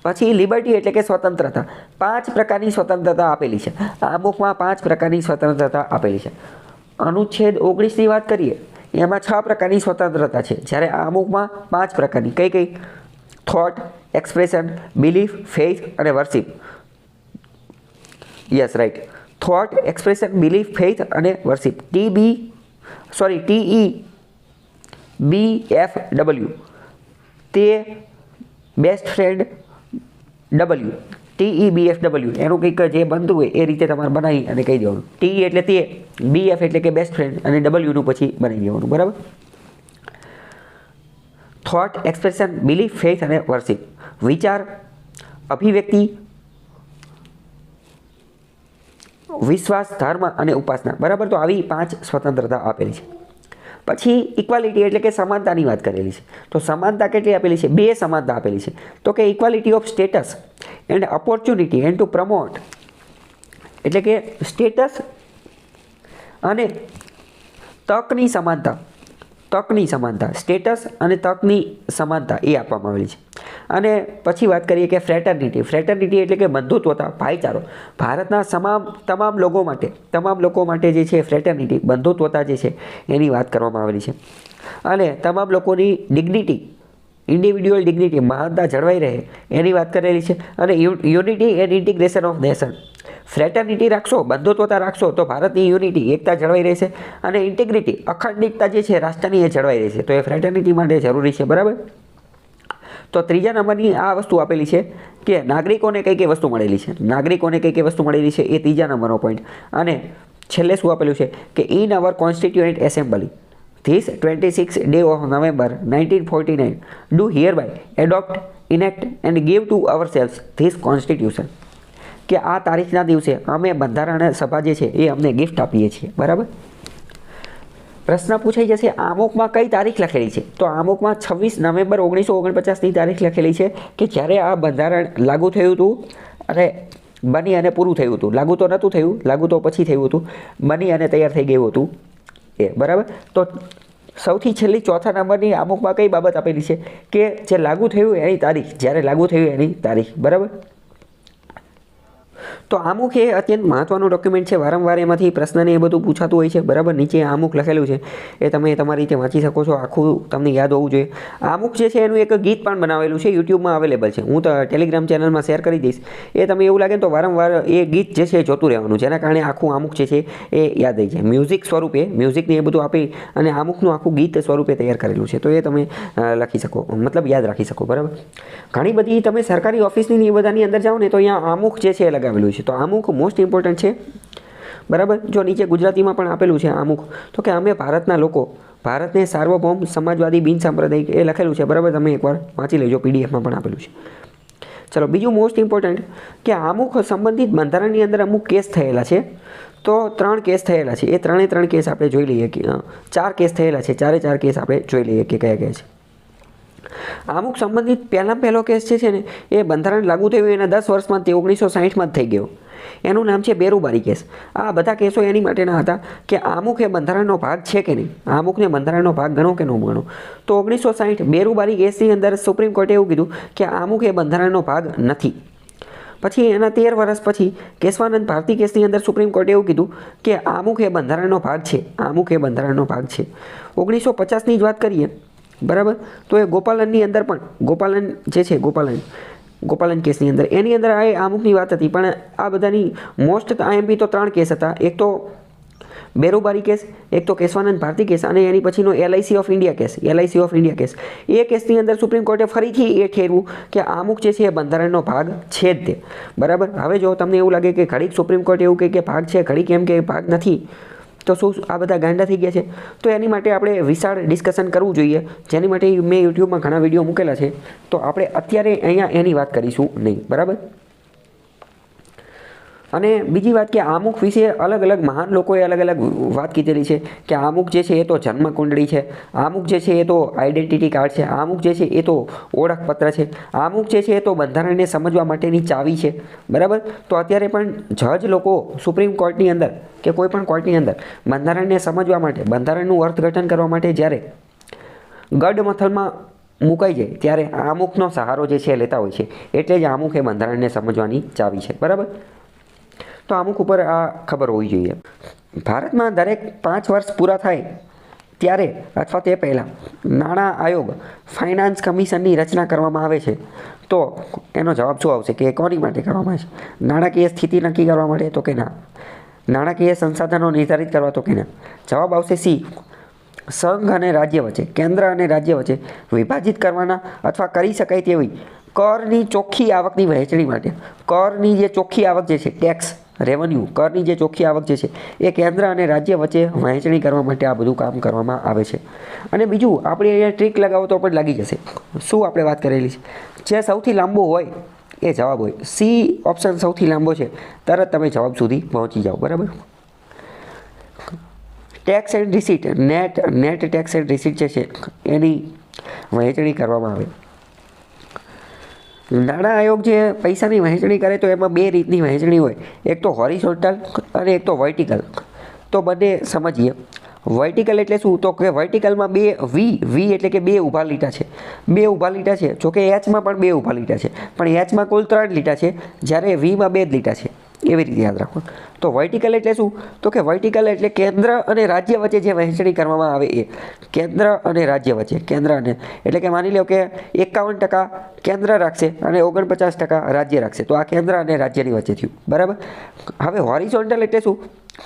પછી લિબર્ટી એટલે કે સ્વતંત્રતા. 5 પ્રકારની સ્વતંત્રતા આપેલી છે. અમુકમાં 5 પ્રકારની સ્વતંત્રતા આપેલી છે. અનુચ્છેદ 19ની વાત કરીએ એમાં 6 પ્રકારની સ્વતંત્રતા છે, જ્યારે આ અમુકમાં 5 પ્રકારની. કઈ કઈ? થોટ, એક્સપ્રેશન, બિલીફ, ફેઇથ અને worship. Yes, right. Thought, expression, belief, faith અને વર્શિપ. TEBFW. તે બેસ્ટ ફ્રેન્ડ W. TEBFW એનું કંઈક જે બનતું હોય એ રીતે તમારે બનાવી અને કહી દેવાનું. TE એટલે તે, BF એટલે કે બેસ્ટ ફ્રેન્ડ અને Wનું પછી બનાવી દેવાનું. બરાબર. થોટ, એક્સપ્રેશન, બિલીફ, ફેથ અને વર્શિપ. વિચાર, અભિવ્યક્તિ, વિશ્વાસ, ધર્મ અને ઉપાસના. બરાબર. તો આવી 5 સ્વતંત્રતા આપેલી છે. પછી ઇક્વાલિટી એટલે કે સમાનતાની વાત કરેલી છે. તો સમાનતા કેટલી આપેલી છે? 2 સમાનતા આપેલી છે. તો કે equality of status and opportunity and two promote, એટલે કે સ્ટેટસ અને તકની સમાનતા. તકની સમાનતા, સ્ટેટસ અને તકની સમાનતા એ આપવામાં આવેલી છે. અને પછી વાત કરીએ કે ફ્રેટર્નિટી. ફ્રેટર્નિટી એટલે કે બંધુત્વતા, ભાઈચારો. ભારતના તમામ લોકો માટે જે છે ફ્રેટર્નિટી, બંધુત્વતા જે છે એની વાત કરવામાં આવેલી છે. અને તમામ લોકોની ડિગ્નિટી, ઇન્ડિવિડ્યુઅલ ડિગ્નિટી, મહાનતા જળવાઈ રહે એની વાત કરેલી છે. અને unity and integration of nation. Fraternity રાખશો, બંધુત્વતા રાખશો તો ભારતની યુનિટી, એકતા જળવાઈ રહેશે અને ઇન્ટિગ્રિટી, અખંડિતતા જે છે રાષ્ટ્રની એ જળવાઈ રહેશે. તો એ ફ્રેટર્નિટી માટે જરૂરી છે. બરાબર. તો ત્રીજા નંબરની આ વસ્તુ આપેલી છે કે નાગરિકોને કઈ કઈ વસ્તુ મળેલી છે. નાગરિકોને કઈ કઈ વસ્તુ મળેલી છે એ ત્રીજા નંબરનો પોઈન્ટ. અને છેલ્લે શું આપેલું છે કે in our constituent assembly This 26th day of November 1949 do hereby adopt, enact and give to ourselves this constitution. કે આ તારીખના દિવસે અમે બંધારણ સભા જે છે એ અમને ગિફ્ટ આપીએ છીએ. બરાબર. પ્રશ્ન પૂછાઈ જશે આમુખમાં કઈ તારીખ લખેલી છે? તો આમુખમાં 26 નવેમ્બર 1949ની તારીખ લખેલી છે કે જ્યારે આ બંધારણ લાગુ થયું હતું અને બની અને પૂરું થયું હતું. લાગુ તો નહોતું થયું, લાગુ તો પછી થયું હતું, બની અને તૈયાર થઈ ગયું હતું એ. બરાબર. તો સૌથી છેલ્લી ચોથા નંબરની આમુખમાં કઈ બાબત આપેલી છે કે જે લાગુ થયું એની તારીખ, જ્યારે લાગુ થયું એની તારીખ. બરાબર. તો આમુખ એ અત્યંત મહત્વનું ડોક્યુમેન્ટ છે. વારંવાર એમાંથી પ્રશ્નને એ બધું પૂછાતું હોય છે. બરાબર. નીચે આમુખ લખેલું છે એ તમે તમારી રીતે વાંચી શકો છો. આખું તમને યાદ હોવું જોઈએ. આમુખ જે છે એનું એક ગીત પણ બનાવેલું છે, યુટ્યુબમાં અવેલેબલ છે. હું તો ટેલિગ્રામ ચેનલમાં શેર કરી દઈશ. એ તમે એવું લાગે ને તો વારંવાર એ ગીત જે છે એ જોતું રહેવાનું, જેના કારણે આખું આમુખ જે છે એ યાદ રહી જાય. મ્યુઝિક સ્વરૂપે, મ્યુઝિકને એ બધું આપી અને આમુખનું આખું ગીત સ્વરૂપે તૈયાર કરેલું છે. તો એ તમે લખી શકો, મતલબ યાદ રાખી શકો. બરાબર. ઘણી બધી તમે સરકારી ઓફિસની એ બધાની અંદર જાઓ ને તો અહીંયા આમુખ જે છે એ લગાવેલું છે. તો આમુખ મોસ્ટ ઇમ્પોર્ટન્ટ છે. બરાબર. જો નીચે ગુજરાતીમાં પણ આપેલું છે આમુખ, તો કે અમે ભારતના લોકો, ભારતને સાર્વભૌમ, સમાજવાદી, બિન સાંપ્રદાયિક, એ લખેલું છે. બરાબર. તમે એકવાર વાંચી લેજો, પીડીએફમાં પણ આપેલું છે. ચલો, બીજું મોસ્ટ ઇમ્પોર્ટન્ટ કે આમુખ સંબંધિત બંધારણની અંદર અમુક કેસ થયેલા છે. તો 3 કેસ થયેલા છે. એ 3 કેસ આપણે જોઈ લઈએ કે 4 કેસ થયેલા છે. 4 કેસ આપણે જોઈ લઈએ કે કયા કયા છે. આમુખ સંબંધિત પહેલો કેસ છે ને એ બંધારણ લાગુ થયું એના 10 વર્ષમાં તે 1960માં જ થઈ ગયો. એનું નામ છે બેરુબારી કેસ. આ બધા કેસો એની માટેના હતા કે આમુખ એ બંધારણનો ભાગ છે કે નહીં, આમુખને બંધારણનો ભાગ ગણો કે ન ગણો. તો 1960 બેરુબારી કેસની અંદર સુપ્રીમ કોર્ટે એવું કીધું કે આમુખ એ બંધારણનો ભાગ નથી. પછી એના 13 વર્ષ પછી કેશવાનંદ ભારતી કેસની અંદર સુપ્રીમ કોર્ટે એવું કીધું કે આમુખ એ બંધારણનો ભાગ છે, આમુખ એ બંધારણનો ભાગ છે. 1950ની જ વાત કરીએ. બરાબર. તો એ ગોપાલનની અંદર પણ, ગોપાલન જે છે, ગોપાલન કેસની અંદર, એની અંદર આ આમુખની વાત હતી. પણ આ બધાની મોસ્ટ આઈએમપી તો 3 કેસ હતા. એક તો બેરુબારી કેસ, એક તો કેશવાનંદ ભારતી કેસ અને એની પછીનો LIC ઓફ ઇન્ડિયા કેસ. એ કેસની અંદર સુપ્રીમ કોર્ટે ફરીથી એ ઠેરવું કે આમુખ જે છે એ બંધારણનો ભાગ છે જ તે. બરાબર. હવે જો તમને એવું લાગે કે ઘડીક સુપ્રીમ કોર્ટ એવું કહે કે ભાગ છે, ઘડીક એમ કે ભાગ નથી, તો શું આ બધા ગાંડા થઈ ગયા છે? તો એની માટે આપણે વિશાળ ડિસ્કશન કરવું જોઈએ, જેની માટે મેં યુટ્યુબમાં ઘણા વિડીયો મૂકેલા છે. તો આપણે અત્યારે અહીંયા એની વાત કરીશું નહીં. બરાબર. અને બીજી વાત કે આમુખ વિશે અલગ અલગ મહાન લોકોએ અલગ અલગ વાત કીધેલી છે કે આમુખ જે છે એ તો જન્મ કુંડળી છે, આમુખ જે છે એ તો આઈડેન્ટિટી કાર્ડ છે, આમુખ જે છે એ તો ઓળખપત્ર છે, આમુખ જે છે એ તો બંધારણને સમજવા માટેની ચાવી છે. બરાબર. તો અત્યારે પણ જજ લોકો સુપ્રીમ કોર્ટની અંદર કે કોઈ પણ કોર્ટની અંદર બંધારણને સમજવા માટે, બંધારણનું અર્થઘટન કરવા માટે જ્યારે ગડમથલમાં મુકાઈ જાય ત્યારે આમુખનો સહારો જે છે એ લેતા હોય છે. એટલે જ આમુખ એ બંધારણને સમજવાની ચાવી છે. બરાબર. તો આમુખ ઉપર આ ખબર હોવી જોઈએ. ભારતમાં દરેક 5 વર્ષ પૂરા થાય ત્યારે અથવા તે પહેલાં નાણાં આયોગ, ફાઇનાન્સ કમિશનની રચના કરવામાં આવે છે. તો એનો જવાબ શું આવશે કે કોની માટે કરવામાં આવે છે? નાણાકીય સ્થિતિ નક્કી કરવા માટે તો કે ના, નાણાકીય સંસાધનો નિર્ધારિત કરવા તો કે ના. જવાબ આવશે સી, સંઘ અને રાજ્ય વચ્ચે, કેન્દ્ર અને રાજ્ય વચ્ચે વિભાજિત કરવાના અથવા કરી શકાય તેવી કરની ચોખ્ખી આવકની વહેંચણી માટે. કરની જે ચોખ્ખી આવક જે છે, ટેક્સ રેવન્યુ, કરની જે ચોખ્ખી આવક જે છે એ કેન્દ્ર અને રાજ્ય વચ્ચે વહેંચણી કરવા માટે આ બધું કામ કરવામાં આવે છે. અને બીજું આપણે અહીંયા ટ્રીક લગાવો તો પણ લાગી જશે. શું આપણે વાત કરેલી છે? જે સૌથી લાંબો હોય એ જવાબ હોય. સી ઓપ્શન સૌથી લાંબો છે, તરત તમે જવાબ સુધી પહોંચી જાઓ. બરાબર. Tax and receipt, net tax and receipt જે છે એની વહેંચણી કરવામાં આવે. નાણાં આયોગ જે પૈસાની વહેંચણી કરે તો એમાં 2 રીતની વહેંચણી હોય. એક તો હોરિઝોન્ટલ અને એક તો વર્ટિકલ. તો બંને સમજીએ. વર્ટિકલ એટલે શું? તો કે વર્ટિકલમાં 2 વી એટલે કે 2 ઊભા લીટા છે. 2 ઊભા લીટા છે. જોકે એચમાં પણ 2 ઊભા લીટા છે, પણ એચમાં કુલ 3 લીટા છે, જ્યારે વીમાં 2 જ લીટા છે. એવી રીતે યાદ રાખો. તો વર્ટિકલ એટલે શું? તો કે વર્ટિકલ એટલે કેન્દ્ર અને રાજ્ય વચ્ચે જે વહેંચણી કરવામાં આવે એ કેન્દ્ર અને રાજ્ય વચ્ચે. કેન્દ્ર અને એટલે કે માની લો કે 51% કેન્દ્ર રાખશે અને 49% રાજ્ય રાખશે, તો આ કેન્દ્ર અને રાજ્યની વચ્ચે થયું. બરાબર. હવે હોરિઝોન્ટલ એટલે શું?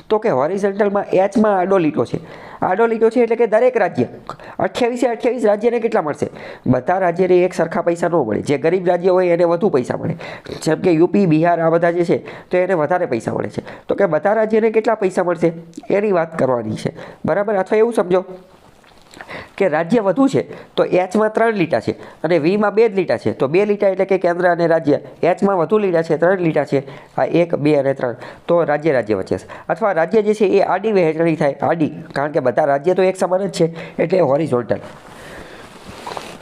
તો કે હોરિઝોન્ટલમાં એચમાં આડો લીટો છે. આડો લીટો છે એટલે કે દરેક રાજ્ય 28 રાજ્યને કેટલા મળશે? બધા રાજ્યને એક સરખા પૈસા ન મળે. જે ગરીબ રાજ્ય હોય એને વધુ પૈસા મળે, જેમ કે યુપી, બિહાર આ બધા જે છે તો એને વધારે પૈસા મળે છે. તો કે બધા રાજ્યને કેટલા પૈસા મળશે એની વાત કરવાની છે. બરાબર. અથવા એવું સમજો કે રાજ્ય વધુ છે તો એચમાં 3 લીટા છે અને વીમાં 2 લીટા છે, તો 2 લીટા એટલે કે કેન્દ્ર અને રાજ્ય. એચમાં વધુ લીટા છે, 3 લીટા છે, આ 1, 2 અને 3, તો રાજ્ય વચ્ચે છે. અથવા રાજ્ય જે છે એ આડી વહેંચણી થાય, આડી, કારણ કે બધા રાજ્ય તો એક સમાન જ છે એટલે હોરિઝોન્ટલ.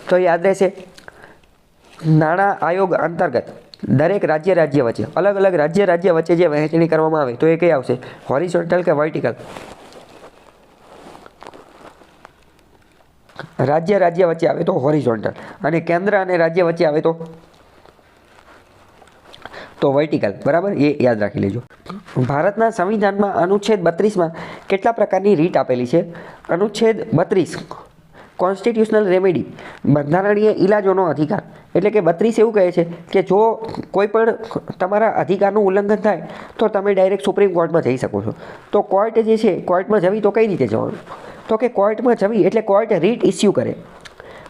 તો યાદ રહેશે, નાણાં આયોગ અંતર્ગત દરેક રાજ્ય વચ્ચે અલગ અલગ રાજ્ય વચ્ચે જે વહેંચણી કરવામાં આવે તો એ કઈ આવશે? હોરિઝોન્ટલ કે વર્ટિકલ? રાજ્ય વચ્ચે આવે તો હોરિઝોન્ટલ, અને કેન્દ્ર અને રાજ્ય વચ્ચે આવે તો વર્ટિકલ. બરાબર. એ યાદ રાખી લેજો. ભારતના સંવિધાનમાં અનુચ્છેદ 32માં કેટલા પ્રકારની રીત આપેલી છે? અનુચ્છેદ 32 કોન્સ્ટિટ્યુશનલ રેમેડી, બંધારણીય ઇલાજોનો અધિકાર. એટલે કે 32 એવું કહે છે કે જો કોઈ પણ તમારા અધિકારનું ઉલ્લંઘન થાય તો તમે ડાયરેક્ટ સુપ્રીમ કોર્ટમાં જઈ શકો છો. તો કોર્ટ જે છે, કોર્ટમાં જવી તો કઈ રીતે જવાનું? તો કે કોર્ટમાં જવી એટલે કોર્ટ રીટ ઇસ્યુ કરે.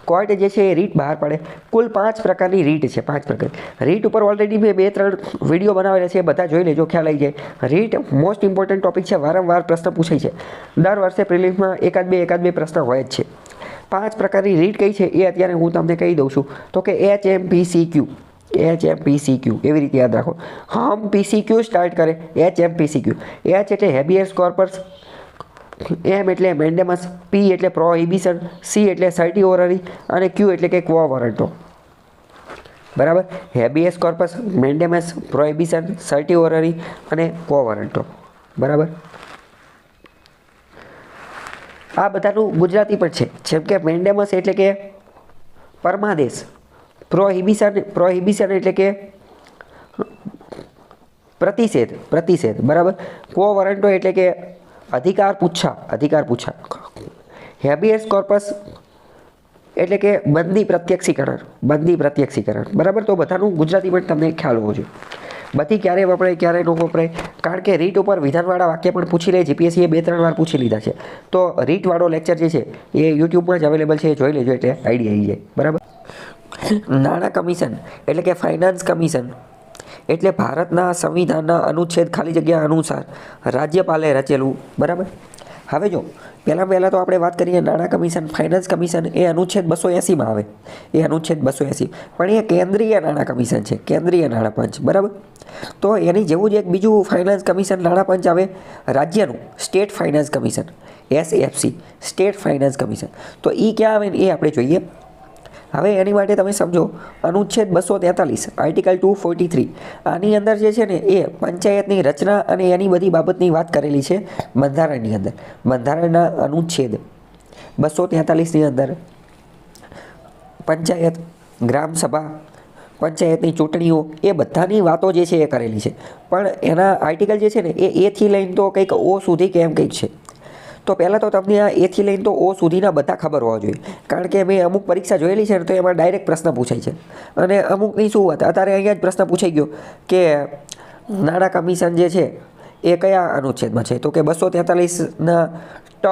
કોર્ટ જે છે એ રીટ બહાર પાડે. કુલ 5 પ્રકારની રીટ છે. 5 પ્રકાર રીટ ઉપર ઓલરેડી મેં 2-3 વિડીયો બનાવેલા છે, બધા જોઈ લેજો, ખ્યાલ આવી જાય. રીટ મોસ્ટ ઇમ્પોર્ટન્ટ ટોપિક છે, વારંવાર પ્રશ્ન પૂછાય છે. દર વર્ષે પ્રિલિમ્સમાં એકાદ બે પ્રશ્ન હોય જ છે. 5 પ્રકારની રીટ કઈ છે એ અત્યારે હું તમને કહી દઉં છું. તો કે HMPCQ, એવી રીતે યાદ રાખો. હમ PCQ સ્ટાર્ટ કરે, HMPCQ. H એટલે હેબિયસ કોર્પસ, M એટલે મેન્ડેમસ, P એટલે પ્રોહિબિશન, C એટલે સર્ટિઓરરી અને Q એટલે કે ક્વો વોરંટો. બરાબર. હેબિયસ કોર્પસ, મેન્ડેમસ, પ્રોહિબિશન, સર્ટિઓરરી અને ક્વો વોરંટો. બરાબર. આ બધાનું ગુજરાતી પણ છે, જેમ કે મેન્ડેમસ એટલે કે પરમાદેશ, પ્રોહિબિશન એટલે કે પ્રતિષેધ. બરાબર. ક્વો વોરંટો એટલે કે અધિકાર પૂછા. હેબિયસ કોર્પસ એટલે કે બંદી પ્રત્યક્ષીકરણ. બરાબર. તો બધાનું ગુજરાતી પણ તમને ખ્યાલ હોવો જોઈએ. બધી ક્યારે વપરાય ક્યારે ન વપરાય, કારણ કે રીટ ઉપર વિધાનવાળા વાક્ય પણ પૂછી લે. જીપીએસસીએ 2-3 વાર પૂછી લીધા છે. તો રીટવાળો લેક્ચર જે છે એ યુટ્યુબમાં જ અવેલેબલ છે, જોઈ લેજો એટલે આઈડિયા આવી જાય. બરાબર. નાણાં કમિશન એટલે કે ફાઇનાન્સ કમિશન એટલે ભારતના સંવિધાનના અનુચ્છેદ ખાલી જગ્યા અનુસાર રાજ્યપાલે રચેલું. બરાબર. હવે જો પહેલાં તો આપણે વાત કરીએ નાણાં કમિશન, ફાઇનાન્સ કમિશન, એ અનુચ્છેદ 280માં આવે. એ અનુચ્છેદ 280, પણ એ કેન્દ્રીય નાણાં કમિશન છે, કેન્દ્રીય નાણાં પંચ. બરાબર. તો એની જેવું જ એક બીજું ફાઇનાન્સ કમિશન નાણાં પંચ આવે રાજ્યનું, state finance commission, SFC, state finance commission. તો એ ક્યાં આવે ને એ આપણે જોઈએ. હવે એની માટે તમે સમજો, અનુચ્છેદ 243 આર્ટિકલ 243, આની અંદર જે છે ને એ પંચાયતની રચના અને એની બધી બાબતની વાત કરેલી છે બંધારણની અંદર. બંધારણના અનુચ્છેદ 243ની અંદર પંચાયત, ગ્રામસભા, પંચાયતની ચૂંટણીઓ એ બધાની વાતો જે છે એ કરેલી છે. પણ એના આર્ટિકલ જે છે ને એ એથી લઈને તો કંઈક O સુધી કે એમ કંઈક છે. તો પહેલાં તો તમને આ એથી લઈને તો O સુધીના બધા ખબર હોવા જોઈએ, કારણ કે મેં અમુક પરીક્ષા જોયેલી છે ને તો એમાં ડાયરેક્ટ પ્રશ્ન પૂછાય છે. અને અમુકની શું વાત, અત્યારે અહીંયા જ પ્રશ્ન પૂછાઈ ગયો કે નાણાં કમિશન જે છે એ કયા અનુચ્છેદમાં છે? તો કે 243ના ટ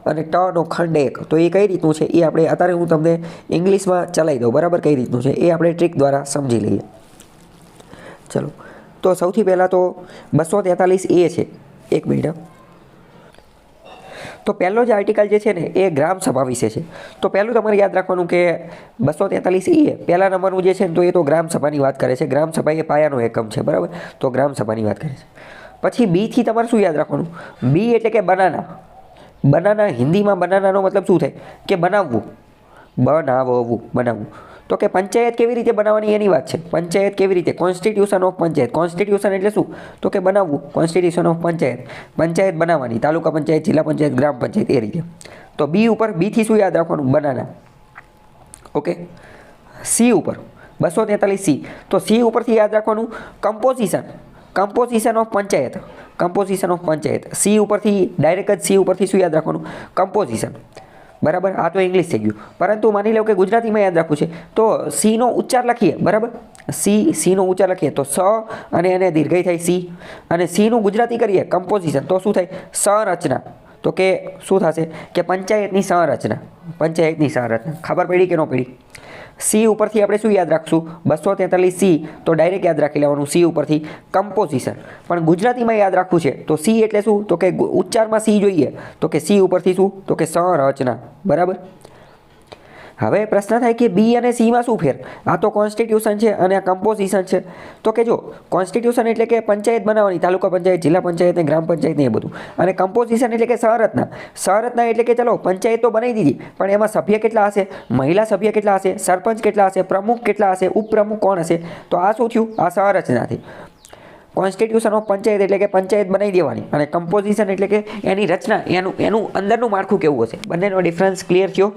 અને ટનો ખંડ 1. તો એ કઈ રીતનું છે એ આપણે અત્યારે હું તમને ઇંગ્લિશમાં ચલાવી દઉં. બરાબર. કઈ રીતનું છે એ આપણે ટ્રીક દ્વારા સમજી લઈએ. ચલો, તો સૌથી પહેલાં તો 243A છે. એક મિનિટ. તો પહેલો જે આર્ટિકલ જે છે ને એ ગ્રામસભા વિશે છે. તો પહેલું તમારે યાદ રાખવાનું કે 243A પહેલા નંબરનું જે છે ને તો એ તો ગ્રામસભાની વાત કરે છે. ગ્રામસભા એ પાયાનો એકમ છે. બરાબર. તો ગ્રામસભાની વાત કરે છે. પછી બીથી તમારે શું યાદ રાખવાનું? બી એટલે કે બનાના. હિન્દીમાં બનાનાનો મતલબ શું થાય? કે બનાવવું. તો કે પંચાયત કેવી રીતે બનાવવાની એની વાત છે. પંચાયત કેવી રીતે? Constitution of panchayat. કોન્સ્ટિટ્યુશન એટલે શું? તો કે બનાવવું. કોન્સ્ટિટ્યુશન ઓફ પંચાયત, પંચાયત બનાવવાની, તાલુકા પંચાયત, જિલ્લા પંચાયત, ગ્રામ પંચાયત, એ રીતે. તો બી ઉપર, બીથી શું યાદ રાખવાનું? બનાના. ઓકે. સી ઉપર 243C. તો સી ઉપરથી યાદ રાખવાનું composition. Composition of panchayat, composition of panchayat, C ઉપરથી ડાયરેક્ટ જ સી ઉપરથી શું યાદ રાખવાનું? કમ્પોઝિશન, બરાબર. આ તો ઇંગ્લિશ થઈ ગયું, પરંતુ માની લો કે ગુજરાતીમાં યાદ રાખવું છે તો સીનો ઉચ્ચાર લખીએ, બરાબર. સીનો ઉચ્ચાર લખીએ તો સ અને એને દીર્ઘઈ થાય સી, અને સીનું ગુજરાતી કરીએ કમ્પોઝિશન તો શું થાય? સંરચના. તો કે શું થશે કે પંચાયતની સંરચના, પંચાયતની સંરચના. ખબર પડી કે ન પડી? સી ઉપરથી આપણે શું યાદ રાખશું? 243 સી, તો ડાયરેક્ટ યાદ રાખી લેવાનું સી ઉપરથી કમ્પોઝિશન. પણ ગુજરાતીમાં યાદ રાખવું છે તો સી એટલે શું? તો કે ઉચ્ચારમાં સી જોઈએ તો કે સી ઉપરથી શું? તો કે સંરચના, બરાબર. હવે પ્રશ્ન થાય કે બી અને સીમાં શું ફેર? આ તો કોન્સ્ટિટ્યુશન છે અને આ કમ્પોઝિશન છે. તો કે જો કોન્સ્ટિટ્યુશન એટલે કે પંચાયત બનાવવાની, તાલુકા પંચાયત, જિલ્લા પંચાયત ને ગ્રામ પંચાયત ને એ બધું. અને કમ્પોઝિશન એટલે કે સંરચના. સંરચના એટલે કે ચલો પંચાયત તો બનાવી દીધી, પણ એમાં સભ્ય કેટલા હશે? મહિલા સભ્ય કેટલા હશે? સરપંચ કેટલા હશે? પ્રમુખ કેટલા હશે? ઉપપ્રમુખ કોણ હશે? તો આ શું થયું? આ સંરચનાથી. કોન્સ્ટિટ્યુશન ઓફ પંચાયત એટલે કે પંચાયત બનાવી દેવાની, અને કમ્પોઝિશન એટલે કે એની રચના, એનું અંદરનું માળખું કેવું હશે. બંનેનો ડિફરન્સ ક્લિયર થયો?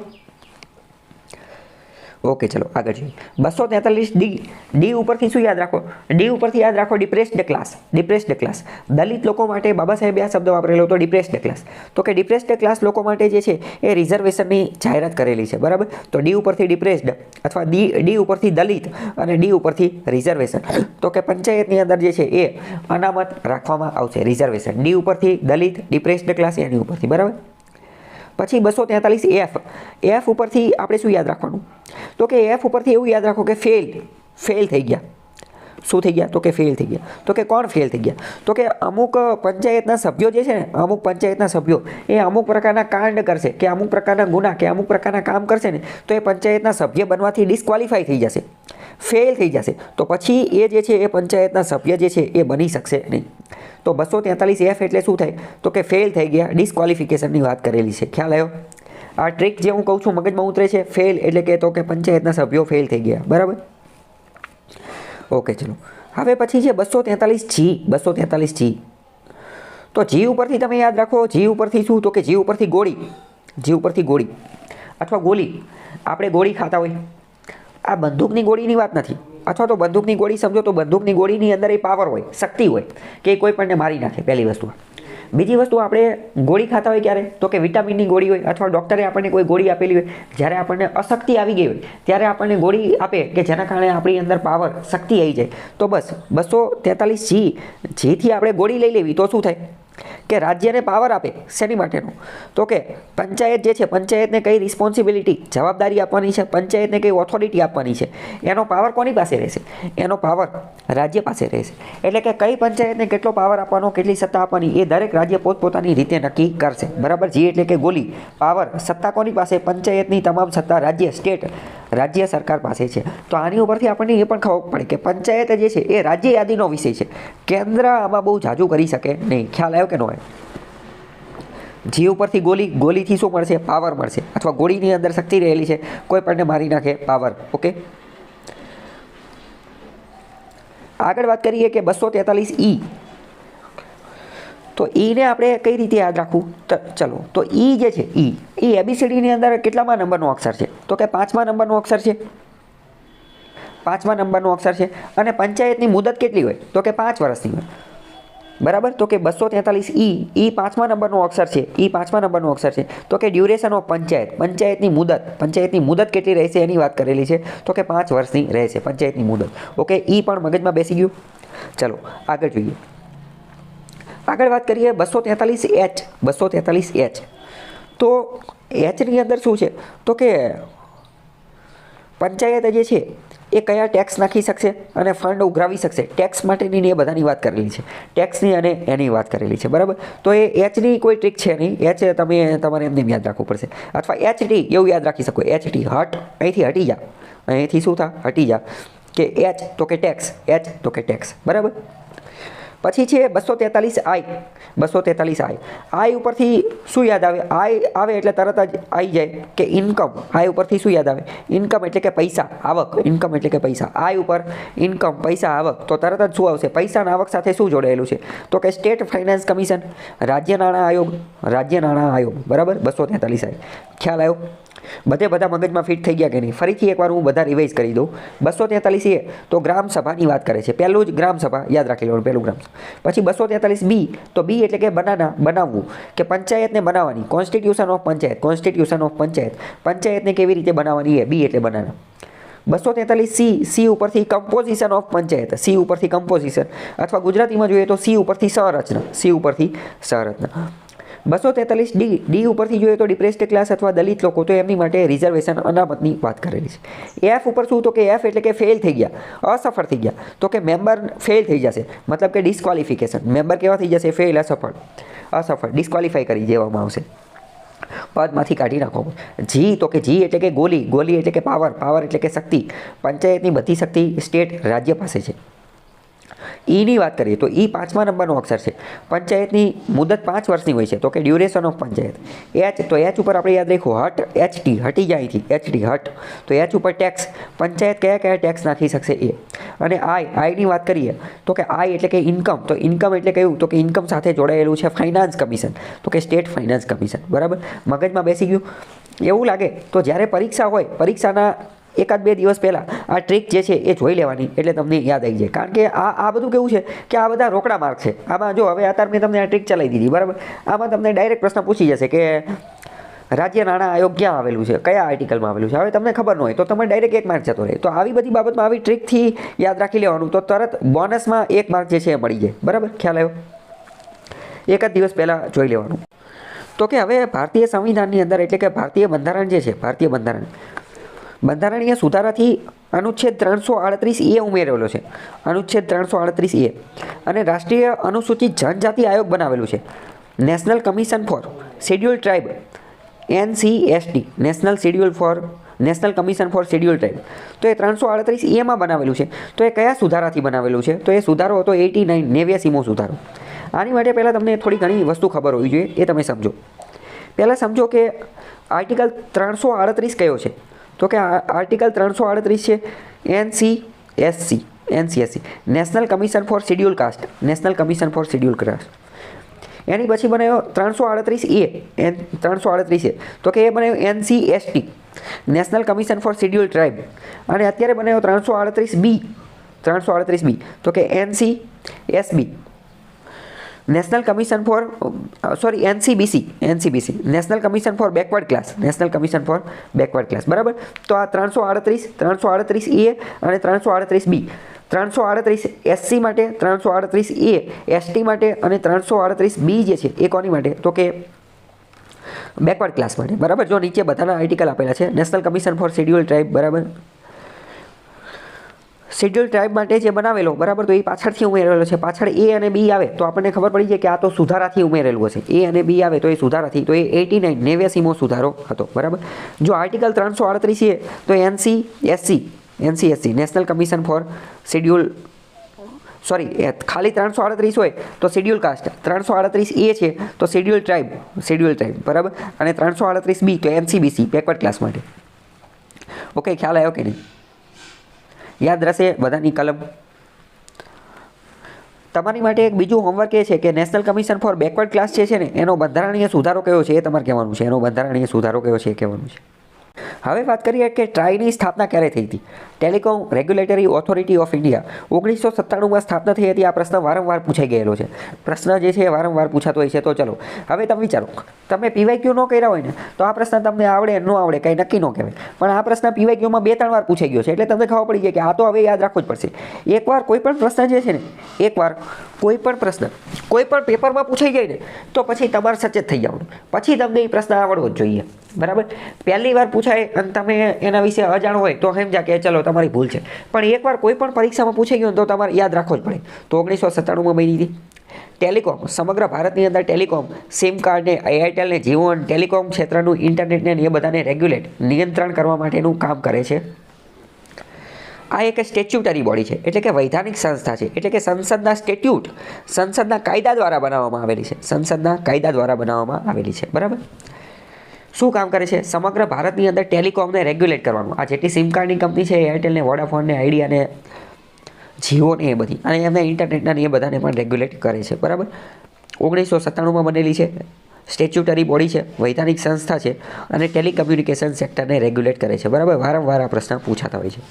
ઓકે, ચલો આગળ જોઈએ. 243 ડી ઉપરથી શું યાદ રાખો? ડી ઉપરથી યાદ રાખો ડિપ્રેસ્ડ ક્લાસ, ડિપ્રેસ્ડ ક્લાસ. દલિત લોકો માટે બાબા સાહેબે આ શબ્દ વાપરેલો હતો, ડિપ્રેસ્ડ ક્લાસ. તો કે ડિપ્રેસ્ડ ક્લાસ લોકો માટે જે છે એ રિઝર્વેશનની જાહેરાત કરેલી છે, બરાબર. તો ડી ઉપરથી ડિપ્રેસ્ડ અથવા ડી ઉપરથી દલિત અને ડી ઉપરથી રિઝર્વેશન. તો કે પંચાયતની અંદર જે છે એ અનામત રાખવામાં આવશે, રિઝર્વેશન. ડી ઉપરથી દલિત, ડિપ્રેસ્ડ ક્લાસ એની ઉપરથી, બરાબર. પછી 243 એફ ઉપરથી આપણે શું યાદ રાખવાનું? તો કે એફ ઉપરથી એવું યાદ રાખો કે ફેલ થઈ ગયા. શું થઈ ગયા? તો કે ફેલ થઈ ગયા. તો કે કોણ ફેલ થઈ ગયા? તો કે અમુક પંચાયતના સભ્યો જે છે ને, અમુક પંચાયતના સભ્યો એ અમુક પ્રકારના કાંડ કરશે કે અમુક પ્રકારના ગુના કે અમુક પ્રકારના કામ કરશે ને, તો એ પંચાયતના સભ્ય બનવાથી ડિસ્ક્વોલિફાઈ થઈ જશે, ફેલ થઈ જશે. તો પછી એ જે છે એ પંચાયતના સભ્ય જે છે એ બની શકશે નહીં. તો 243 એફ એટલે શું થાય? તો કે ફેલ થઈ ગયા, ડિસ્ક્વોલિફિકેશનની વાત કરેલી છે. ખ્યાલ આવ્યો? આ ટ્રીક જે હું કહું છું મગજમાં ઉતરે છે. ફેલ એટલે કે તો કે પંચાયતના સભ્યો ફેલ થઈ ગયા, બરાબર. ઓકે, ચલો હવે પછી છે 243 જી. તો જી ઉપરથી તમે યાદ રાખો, જી ઉપરથી શું? તો કે જી ઉપરથી ગોળી, જી ઉપરથી ગોળી અથવા ગોળી. આપણે ગોળી ખાતા હોય, આ બંદૂકની ગોળીની વાત નથી, અથવા તો બંદૂકની ગોળી સમજો તો બંદૂકની ગોળીની અંદર એ પાવર હોય, શક્તિ હોય કે કોઈ પણને મારી નાખે, પહેલી વસ્તુ. બીજી વસ્તુ, આપણે ગોળી ખાતા હોય ક્યારે? તો કે વિટામિનની ગોળી હોય અથવા ડૉક્ટરે આપણને કોઈ ગોળી આપેલી હોય. જ્યારે આપણને અશક્તિ આવી ગઈ હોય ત્યારે આપણને ગોળી આપે કે જેના કારણે આપણી અંદર પાવર, શક્તિ આવી જાય. તો બસ 243 જીથી આપણે ગોળી લઈ લેવી તો શું થાય? કે રાજ્યને પાવર આપે. શેની માટેનો? તો કે પંચાયત જે છે, પંચાયતને કઈ રિસ્પોન્સિબિલિટી, જવાબદારી આપવાની છે, પંચાયતને કઈ ઓથોરિટી આપવાની છે, એનો પાવર કોની પાસે રહેશે? એનો પાવર રાજ્ય પાસે રહેશે. એટલે કે કઈ પંચાયતને કેટલો પાવર આપવાનો, કેટલી સત્તા આપવાની, એ દરેક રાજ્ય પોતપોતાની રીતે નક્કી કરશે, બરાબર. જી એટલે કે ગોલી, પાવર, સત્તા કોની પાસે? પંચાયતની તમામ સત્તા રાજ્ય સરકાર પાસે છે. તો આની ઉપરથી આપણને એ પણ ખબર પડે કે પંચાયત જે છે એ રાજ્ય યાદીનો વિષય છે. કેન્દ્ર આમાં બહુ જાજુ કરી શકે નહીં. ખ્યાલ આવ્યો કે ન હોય? જી ઉપરથી ગોલીથી શું મળશે? પાવર મળશે, અથવા ગોળીની અંદર શક્તિ રહેલી છે, કોઈ પણને મારી નાખે, પાવર. ઓકે, આગળ વાત કરીએ કે 243 તો ઈને આપણે કઈ રીતે યાદ રાખવું? ચલો, તો ઈ જે છે ઈ એબીસીડીની અંદર કેટલામાં નંબરનો અક્ષર છે? તો કે 5મા નંબરનો અક્ષર છે, 5મા નંબરનો અક્ષર છે. અને પંચાયતની મુદત કેટલી હોય? તો કે 5 વર્ષની હોય, બરાબર. તો કે 243 ઈ 5મા નંબરનો અક્ષર છે, ઈ 5મા નંબરનો અક્ષર છે. તો કે ડ્યુરેશન ઓફ પંચાયતની મુદત કેટલી રહેશે એની વાત કરેલી છે. તો કે 5 વર્ષની રહેશે પંચાયતની મુદત. ઓકે, ઈ પણ મગજમાં બેસી ગયું. ચલો આગળ જોઈએ. આગળ વાત કરીએ 243 એચ. તો એચની અંદર શું છે? તો કે પંચાયત જે છે એ કયા ટેક્સ નાખી શકશે અને ફંડ ઉઘરાવી શકશે, ટેક્સ માટેની એ બધાની વાત કરેલી છે, ટેક્સની અને એની વાત કરેલી છે, બરાબર. તો એ એચની કોઈ ટ્રીક છે નહીં. એચ તમારે એમને યાદ રાખવું પડશે, અથવા એચટી એવું યાદ રાખી શકો. એચટી હટ, અહીંથી હટી જા, અહીંથી શું થા? હટી જા. કે એચ તો કે ટેક્સ, એચ તો કે ટેક્સ, બરાબર. પછી છે 243 આઈ ઉપરથી શું યાદ આવે? આઈ આવે એટલે તરત જ આવી જાય કે ઇન્કમ. આઈ ઉપરથી શું યાદ આવે? ઇન્કમ એટલે કે પૈસા, આવક. ઇન્કમ એટલે કે પૈસા. આઈ ઉપર ઇન્કમ, પૈસા, આવક. તો તરત જ શું આવશે? પૈસા અને આવક સાથે શું જોડાયેલું છે? તો કે સ્ટેટ ફાઇનાન્સ કમિશન, રાજ્ય નાણાં આયોગ, બરાબર. 243 આઈ. ખ્યાલ આવ્યો? બધા મગજમાં ફિટ થઈ ગયા કે નહીં? ફરીથી એકવાર હું બધા રિવાઇઝ કરી દઉં. 243 એ તો ગ્રામ સભાની વાત કરે છે. પહેલું જ ગ્રામ સભા યાદ રાખી લેવાનું, પહેલું ગ્રામ સભા. પછી 243 બી, તો બી એટલે કે બનાવવું, કે પંચાયતને બનાવવાની, constitution of panchayat, constitution of panchayat, પંચાયતને કેવી રીતે બનાવવાની એ બી એટલે બનાના. 243 સી ઉપરથી કમ્પોઝિશન ઓફ પંચાયત, સી ઉપરથી કમ્પોઝિશન, અથવા ગુજરાતીમાં જોઈએ તો સી ઉપરથી સંરચના, સી ઉપરથી સંરચના. 243 ડી ઉપરથી જોઈએ તો ડિપ્રેસ્ડ ક્લાસ અથવા દલિત લોકો, તો એમની માટે રિઝર્વેશન અનામતની વાત કરેલી છે. એફ ઉપર શું? તો કે એફ એટલે કે ફેલ થઈ ગયા, અસફળ થઈ ગયા, તો કે મેમ્બર ફેલ થઈ જશે, મતલબ કે ડિસ્ક્વોલિફિકેશન. મેમ્બર કેવા થઈ જશે? ફેલ, અસફળ, ડિસ્ક્વોલિફાઈ કરી દેવામાં આવશે, પદમાંથી કાઢી નાખો. જી, તો કે જી એટલે કે ગોલી એટલે કે પાવર એટલે કે શક્તિ. પંચાયતની બધી શક્તિ સ્ટેટ રાજ્ય પાસે છે. ઈની વાત કરીએ તો ઈ 5મા નંબરનો અક્ષર છે. પંચાયતની મુદત 5 વર્ષની હોય છે, તો કે ડ્યુરેશન ઓફ પંચાયત. એચ, તો એચ ઉપર આપણે યાદ રાખ્યું HT, હટી જાય અહીંથી, HT હટ. તો એચ ઉપર ટેક્સ, પંચાયત કયા ટેક્સ નાખી શકશે એ. અને આઈની વાત કરીએ તો કે આઈ એટલે કે ઇન્કમ, તો ઇન્કમ એટલે કેવું? તો કે ઇન્કમ સાથે જોડાયેલું છે ફાઇનાન્સ કમિશન, તો કે સ્ટેટ ફાઇનાન્સ કમિશન. બરાબર, મગજમાં બેસી ગયું? એવું લાગે તો જ્યારે પરીક્ષા હોય, પરીક્ષાના 1-2 દિવસ પહેલાં આ ટ્રીક જે છે એ જોઈ લેવાની, એટલે તમને યાદ આવી જાય. કારણ કે આ બધું કેવું છે કે આ બધા રોકડા માર્ક છે. આમાં જો હવે અત્યારે મેં તમને આ ટ્રીક ચલાવી દીધી, બરાબર. આમાં તમને ડાયરેક્ટ પ્રશ્ન પૂછી જશે કે રાજ્ય નાણાં આયોગ ક્યાં આવેલું છે, કયા આર્ટિકલમાં આવેલું છે. હવે તમને ખબર ન હોય તો તમે ડાયરેક્ટ 1 માર્ક જતો રહે. તો આવી બધી બાબતમાં આવી ટ્રીકથી યાદ રાખી લેવાનું, તો તરત બોનસમાં 1 માર્ક જે છે એ મળી જાય. બરાબર, ખ્યાલ આવ્યો? 1 જ દિવસ પહેલાં જોઈ લેવાનું. તો કે હવે ભારતીય સંવિધાનની અંદર, એટલે કે ભારતીય બંધારણ જે છે, ભારતીય બંધારણીય સુધારાથી અનુચ્છેદ 338A ઉમેરેલો છે, અનુચ્છેદ 338A. અને રાષ્ટ્રીય અનુસૂચિત જનજાતિ આયોગ બનાવેલું છે, national commission for scheduled tribe, NCST, national commission for scheduled tribe. તો એ 338A બનાવેલું છે. તો એ કયા સુધારાથી બનાવેલું છે? તો એ સુધારો હતો 89મો સુધારો. આની માટે પહેલાં તમને થોડી ઘણી વસ્તુ ખબર હોવી જોઈએ, એ તમે સમજો. પહેલાં સમજો કે આર્ટિકલ 338 કયો છે? તો કે આર્ટિકલ 338 છે NCSC, national commission for scheduled caste, national commission for scheduled caste. એની પછી બનાવ્યો 338A, તો કે એ બનાવ્યો NCST, national commission for scheduled tribe. અને અત્યારે બનાવ્યો 338B, તો કે NCSB, national commission for NCBC, national commission for backward class, national commission for backward class. બરાબર. તો આ 338A અને 338B, 338 SC માટે, 338A ST માટે, અને 338B જે છે એ કોની માટે? તો કે બેકવર્ડ ક્લાસ માટે. બરાબર. જો નીચે બધાના આર્ટિકલ આપેલા છે, national commission for scheduled tribe, બરાબર, શેડ્યુલ ટ્રાઇબ માટે જે બનાવેલો, બરાબર, તો એ પાછળથી ઉમેરેલો છે. પાછળ A અને B આવે તો આપણને ખબર પડી જાય કે આ તો સુધારાથી ઉમેરેલું હશે. A અને B આવે તો એ સુધારાથી, તો એ 89મો સુધારો હતો. બરાબર. જો આર્ટિકલ 338 તો NCSC, national commission for schedule, ખાલી 338 હોય તો શેડ્યુલ કાસ્ટ, 338A છે તો શેડ્યુલ ટ્રાઇબ, બરાબર. અને 338B તો NCBC, બેકવર્ડ ક્લાસ માટે. ઓકે, ખ્યાલ આવ્યો કે નહીં? યાદ રહેશે બધાની કલમ. તમારી માટે એક બીજું હોમવર્ક એ છે કે national commission for backward class જે છે ને, એનો બંધારણીય સુધારો કયો છે એ તમારે કહેવાનું છે. એનો બંધારણીય સુધારો કયો છે એ કહેવાનું છે. હવે વાત કરીએ કે ટ્રાઈની સ્થાપના ક્યારે થઈ હતી. Telecom regulatory authority of India 1997માં સ્થાપના થઈ હતી. આ પ્રશ્ન વારંવાર પૂછાઈ ગયેલો છે. પ્રશ્ન જે છે એ વારંવાર પૂછાતો હોય છે. તો ચલો હવે તમે વિચારો, તમે PYQ ન કર્યા હોય ને તો આ પ્રશ્ન તમને આવડે ન આવડે કંઈ નક્કી ન કહેવાય, પણ આ પ્રશ્ન PYQમાં 2-3 વાર પૂછાઈ ગયો છે, એટલે તમને ખબર પડી જાય કે આ તો હવે યાદ રાખવું જ પડશે. એકવાર કોઈ પણ પ્રશ્ન જે છે ને, કોઈ પણ પેપરમાં પૂછાઈ જાય ને તો પછી તમારે સચેત થઈ જવાનું, પછી તમને એ પ્રશ્ન આવડવો જ જોઈએ. બરાબર. પહેલી વાર પૂછાય અને તમે એના વિશે અજાણ હોય તો સમજ્યા કે ચલો તમારી ભૂલ છે, પણ એકવાર કોઈ પણ પરીક્ષામાં પૂછાઈ ગયું તો તમારે યાદ રાખવો જ પડે. તો 1997માં બની હતી. ટેલિકોમ, સમગ્ર ભારતની અંદર ટેલિકોમ, સિમ કાર્ડને, એરટેલને, જીઓ, ટેલિકોમ ક્ષેત્રનું ઇન્ટરનેટને એ બધાને નિયંત્રણ કરવા માટેનું કામ કરે છે. આ એક સ્ટેચ્યુટરી બોડી છે, એટલે કે વૈધાનિક સંસ્થા છે, એટલે કે સંસદના કાયદા દ્વારા બનાવવામાં આવેલી છે. બરાબર. શું કામ કરે છે? સમગ્ર ભારતની અંદર ટેલિકોમને રેગ્યુલેટ કરવાનું. આ જેટલી સિમ કાર્ડની કંપની છે, એરટેલને, વોડાફોનને, આઈડિયાને, જીઓને, એ બધી, અને એમને ઇન્ટરનેટના એ બધાને પણ રેગ્યુલેટ કરે છે. બરાબર. 1997માં બનેલી છે. સ્ટેચ્યુટરી બોડી છે, વૈધાનિક સંસ્થા છે અને ટેલિકમ્યુનિકેશન સેક્ટરને રેગ્યુલેટ કરે છે. બરાબર, વારંવાર આ પ્રશ્ન પૂછાતા હોય છે.